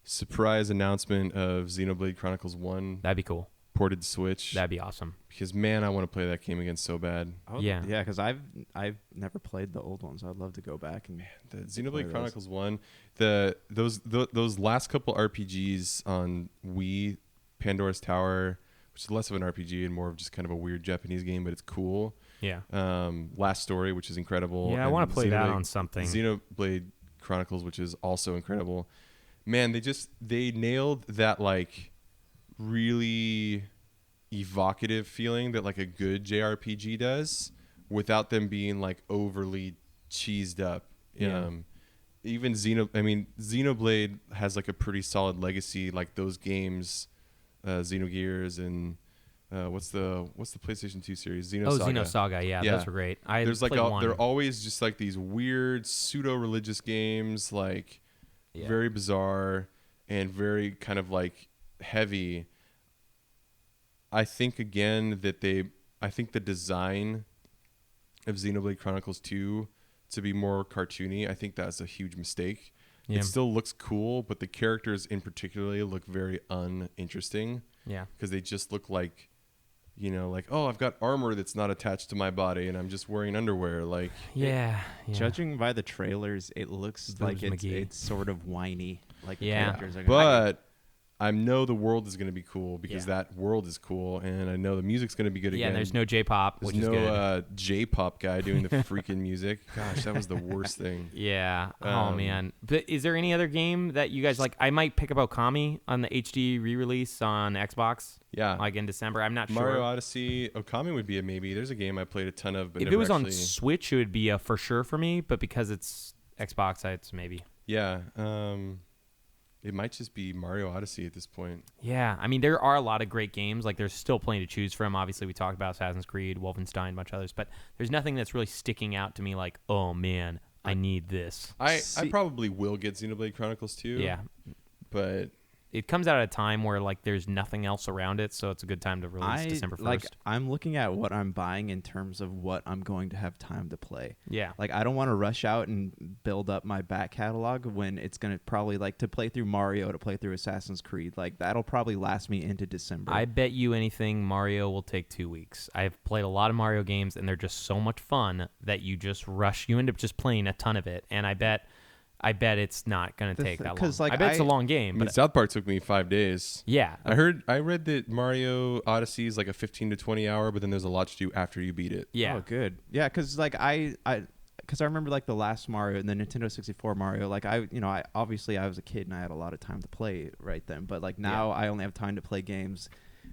surprise announcement of Xenoblade Chronicles 1. That'd be cool. ported to Switch. That'd be awesome. Because man, I want to play that game again so bad. Yeah. Yeah, because I've never played the old ones. I'd love to go back and The play Xenoblade those. Chronicles 1, those last couple RPGs on Wii, Pandora's Tower, which is less of an RPG and more of just kind of a weird Japanese game, but it's cool. Yeah. Last Story, which is incredible. Yeah, I and want to play that Xenoblade- on something. Xenoblade Chronicles, which is also incredible. Man, they nailed that like really evocative feeling that like a good JRPG does without them being like overly cheesed up. Yeah. Even Xenoblade has like a pretty solid legacy, like those games, Xenogears and what's the PlayStation 2 series? Xenosaga. Oh, Xenosaga. Yeah, Yeah. those were great. I There's like played one. they're always just like these weird pseudo-religious games, like Yeah. very bizarre and very kind of like heavy. I think again that I think the design of Xenoblade Chronicles 2 to be more cartoony, I think that's a huge mistake. Yeah. It still looks cool, but the characters in particular look very uninteresting Yeah. because they just look like, like, oh, I've got armor that's not attached to my body and I'm just wearing underwear. Like, Yeah. Judging by the trailers, it looks Bruce like McGee. it's sort of whiny. Like the Yeah. characters are gonna but I know the world is going to be cool because Yeah. that world is cool, and I know the music's going to be good Yeah, again. there's no J-pop, There's which is good. no J-pop guy doing the freaking music. Gosh, that was the worst thing. Yeah. Oh Um, man. But is there any other game that you guys like? I might pick up Okami on the HD re-release on Xbox, Yeah. like in December. I'm not Mario sure. Odyssey, Okami would be a maybe. There's a game I played a ton of, but If never it was on actually, Switch, it would be a for sure for me. But because it's Xbox, it's maybe. yeah, it might just be Mario Odyssey at this point. Yeah, I mean, there are a lot of great games. Like, there's still plenty to choose from. Obviously, we talked about Assassin's Creed, Wolfenstein, a bunch of others. But there's nothing that's really sticking out to me like, oh, man, I need this. I See- probably will get Xenoblade Chronicles 2. Yeah. But It comes out at a time where, like, there's nothing else around it, so it's a good time to release December 1st. Like, I'm looking at what I'm buying in terms of what I'm going to have time to play. yeah. Like, I don't want to rush out and build up my back catalog when it's going to probably, like, to play through Mario, to play through Assassin's Creed. Like, that'll probably last me into December. I bet you anything Mario will take 2 weeks. I've played a lot of Mario games, and they're just so much fun that you just rush. You end up just playing a ton of it, and I bet it's not going to take that long. 'cause, like, I bet it's a I- long game, I mean, but South Park took me 5 days. yeah. I read that Mario Odyssey is like a 15 to 20 hour, but then there's a lot to do after you beat it. Yeah. Oh, good. Yeah, because like I remember like the last Mario and the Nintendo 64 Mario. Like I obviously I was a kid and I had a lot of time to play right then. But like now I only have time to play games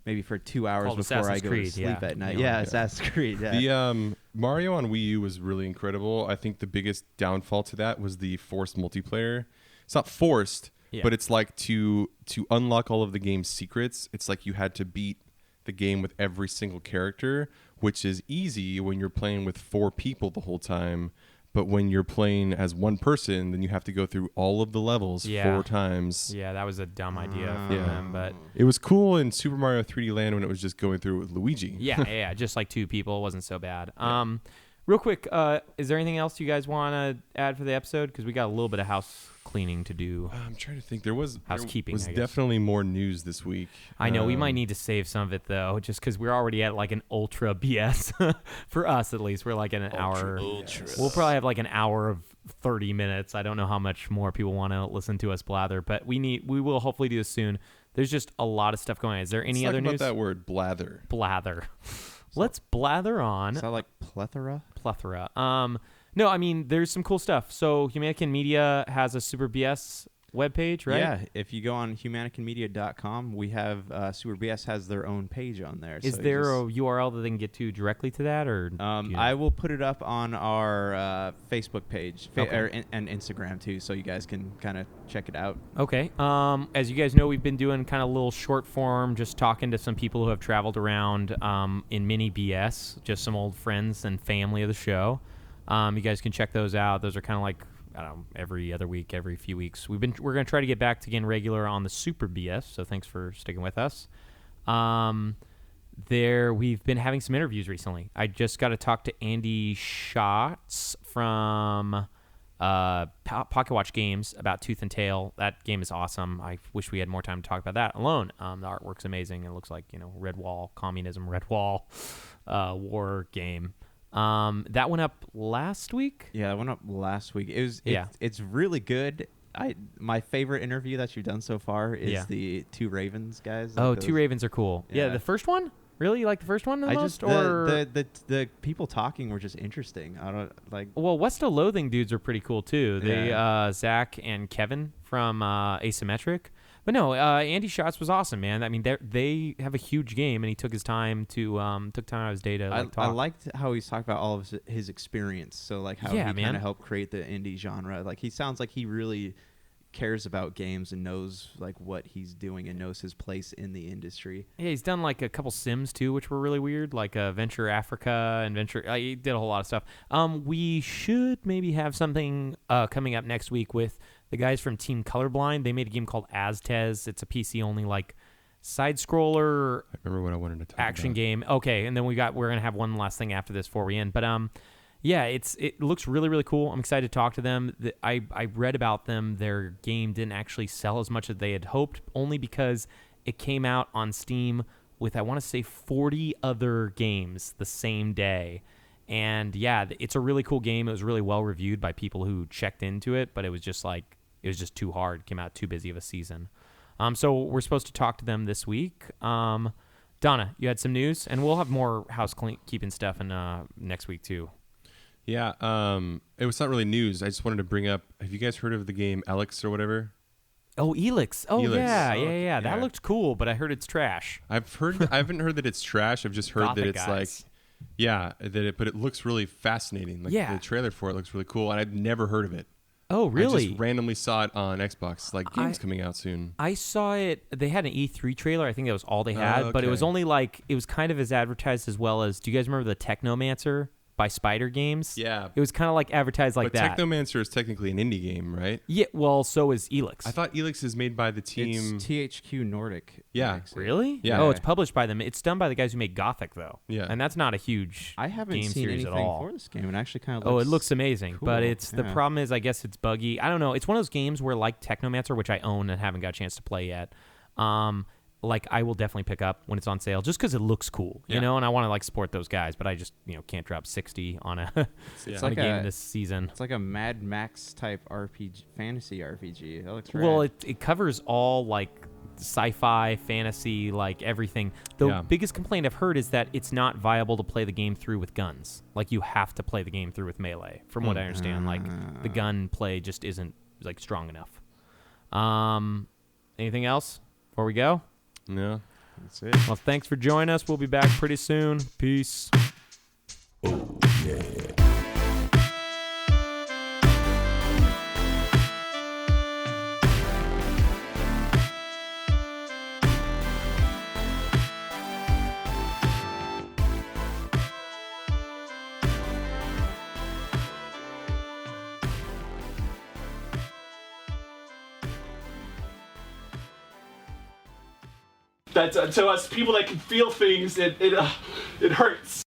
maybe for 2 hours Called before I Assassin's go Creed, to sleep yeah. at night. You know, Yeah, Assassin's Creed. Yeah. The Mario on Wii U was really incredible. I think the biggest downfall to that was the forced multiplayer. It's not forced, Yeah. but it's like to unlock all of the game's secrets, it's like you had to beat the game with every single character, which is easy when you're playing with 4 people the whole time. But when you're playing as one person, then you have to go through all of the levels Yeah. 4 times. Yeah, that was a dumb idea from Yeah. them, but It was cool in Super Mario 3D Land when it was just going through with Luigi. yeah, just like 2 people, it wasn't so bad. Real quick, is there anything else you guys want to add for the episode? Because we got a little bit of house cleaning to do. I'm trying to think. There was Housekeeping, was I guess. definitely more news this week. I know we might need to save some of it though, just because we're already at like an ultra BS for us at least. We're like in an hour. We'll probably have like an hour of 30 minutes. I don't know how much more people want to listen to us blather, but we will hopefully do this soon. There's just a lot of stuff going on. Is there any Let's other talk about news? that word blather. Blather. Let's blather on. Is that like plethora? Plethora. No, I mean there's some cool stuff. So Humanican Media has a Super BS webpage, right? Yeah, if you go on humanicanmedia.com, we have Super BS has their own page on there. Is so you there just- a URL that they can get to directly to that, or? do you know? I will put it up on our Facebook page Okay. and Instagram too, so you guys can kind of check it out. Okay. As you guys know, we've been doing kind of little short form, just talking to some people who have traveled around in mini BS, just some old friends and family of the show. You guys can check those out. Those are kind of like, I don't know, every other week, every few weeks. We're going to try to get back to getting regular on the Super BS, so thanks for sticking with us. We've been having some interviews recently. I just got to talk to Andy Schatz from Pocket Watch Games about Tooth and Tail. That game is awesome. I wish we had more time to talk about that alone. The artwork's amazing. It looks like, Red Wall, communism, Red Wall, war game. That went up last week. Yeah, that went up last week. Yeah. It's really good. My favorite interview that you've done so far is the Two Ravens guys. Oh, Like Two Ravens are cool. Yeah, Yeah. the first one? Really? You like the first one the most? The people talking were just interesting. I don't like. Well, West of Loathing dudes are pretty cool too. They Zach and Kevin from Asymmetric. But no, Andy Schatz was awesome, man. I mean, they have a huge game, and he took his time to took time out of his day to talk. I liked how he's talked about all of his experience. So like how he kind of helped create the indie genre. Like he sounds like he really cares about games and knows like what he's doing and knows his place in the industry. Yeah, he's done like a couple Sims too, which were really weird, like Venture Africa and Venture. He did a whole lot of stuff. We should maybe have something coming up next week with the guys from Team Colorblind. They made a game called Aztez. It's a PC only like side scroller. I remember what I wanted to talk action about. game. Okay, and then we're gonna have one last thing after this before we end. But yeah, it looks really, really cool. I'm excited to talk to them. I read about them. Their game didn't actually sell as much as they had hoped, only because it came out on Steam with, I want to say, 40 other games the same day. And yeah, it's a really cool game. It was really well reviewed by people who checked into it, but it was just too hard. It came out too busy of a season. So we're supposed to talk to them this week. Donna, you had some news, and we'll have more housekeeping stuff in next week too. Yeah, it was not really news. I just wanted to bring up, have you guys heard of the game Elix or whatever? Oh, Elix. Oh, Elix. Yeah. That Yeah. looked cool, but I heard it's trash. I haven't heard that it's trash. I've just heard Gothic that it's guys. but it looks really fascinating. Like Yeah. the trailer for it looks really cool, and I'd never heard of it. Oh, really? I just randomly saw it on Xbox. Like games coming out soon. I saw it. They had an E3 trailer. I think that was all they had, but it was okay. only it was kind of as advertised as well as. Do you guys remember the Technomancer by Spider Games? Yeah. It was kind of like advertised like But that. Technomancer is technically an indie game, right? Yeah. Well, so is Elix. I thought Elix is made by the team. It's THQ Nordic. Yeah. makes it. Really? Yeah. Oh, it's published by them. It's done by the guys who made Gothic, though. Yeah. And that's not a huge I haven't game seen series anything at all. for this game. It actually kind of Oh, it looks amazing, but cool. it's the Yeah. problem is I guess it's buggy. I don't know. It's one of those games where like Technomancer, which I own and haven't got a chance to play yet. Like I will definitely pick up when it's on sale just because it looks cool, you Yeah. know, and I want to like support those guys, but I just can't drop 60 on a It's on like a game a- this season. It's like a Mad Max type RPG, fantasy RPG. That looks rad. Well, it covers all like sci-fi, fantasy, like everything. The Yeah. biggest complaint I've heard is that it's not viable to play the game through with guns. Like you have to play the game through with melee. From what I understand, like the gun play just isn't like strong enough. Anything else before we go? No, that's it. Well, thanks for joining us. We'll be back pretty soon. Peace. That's to us people that can feel things. It hurts.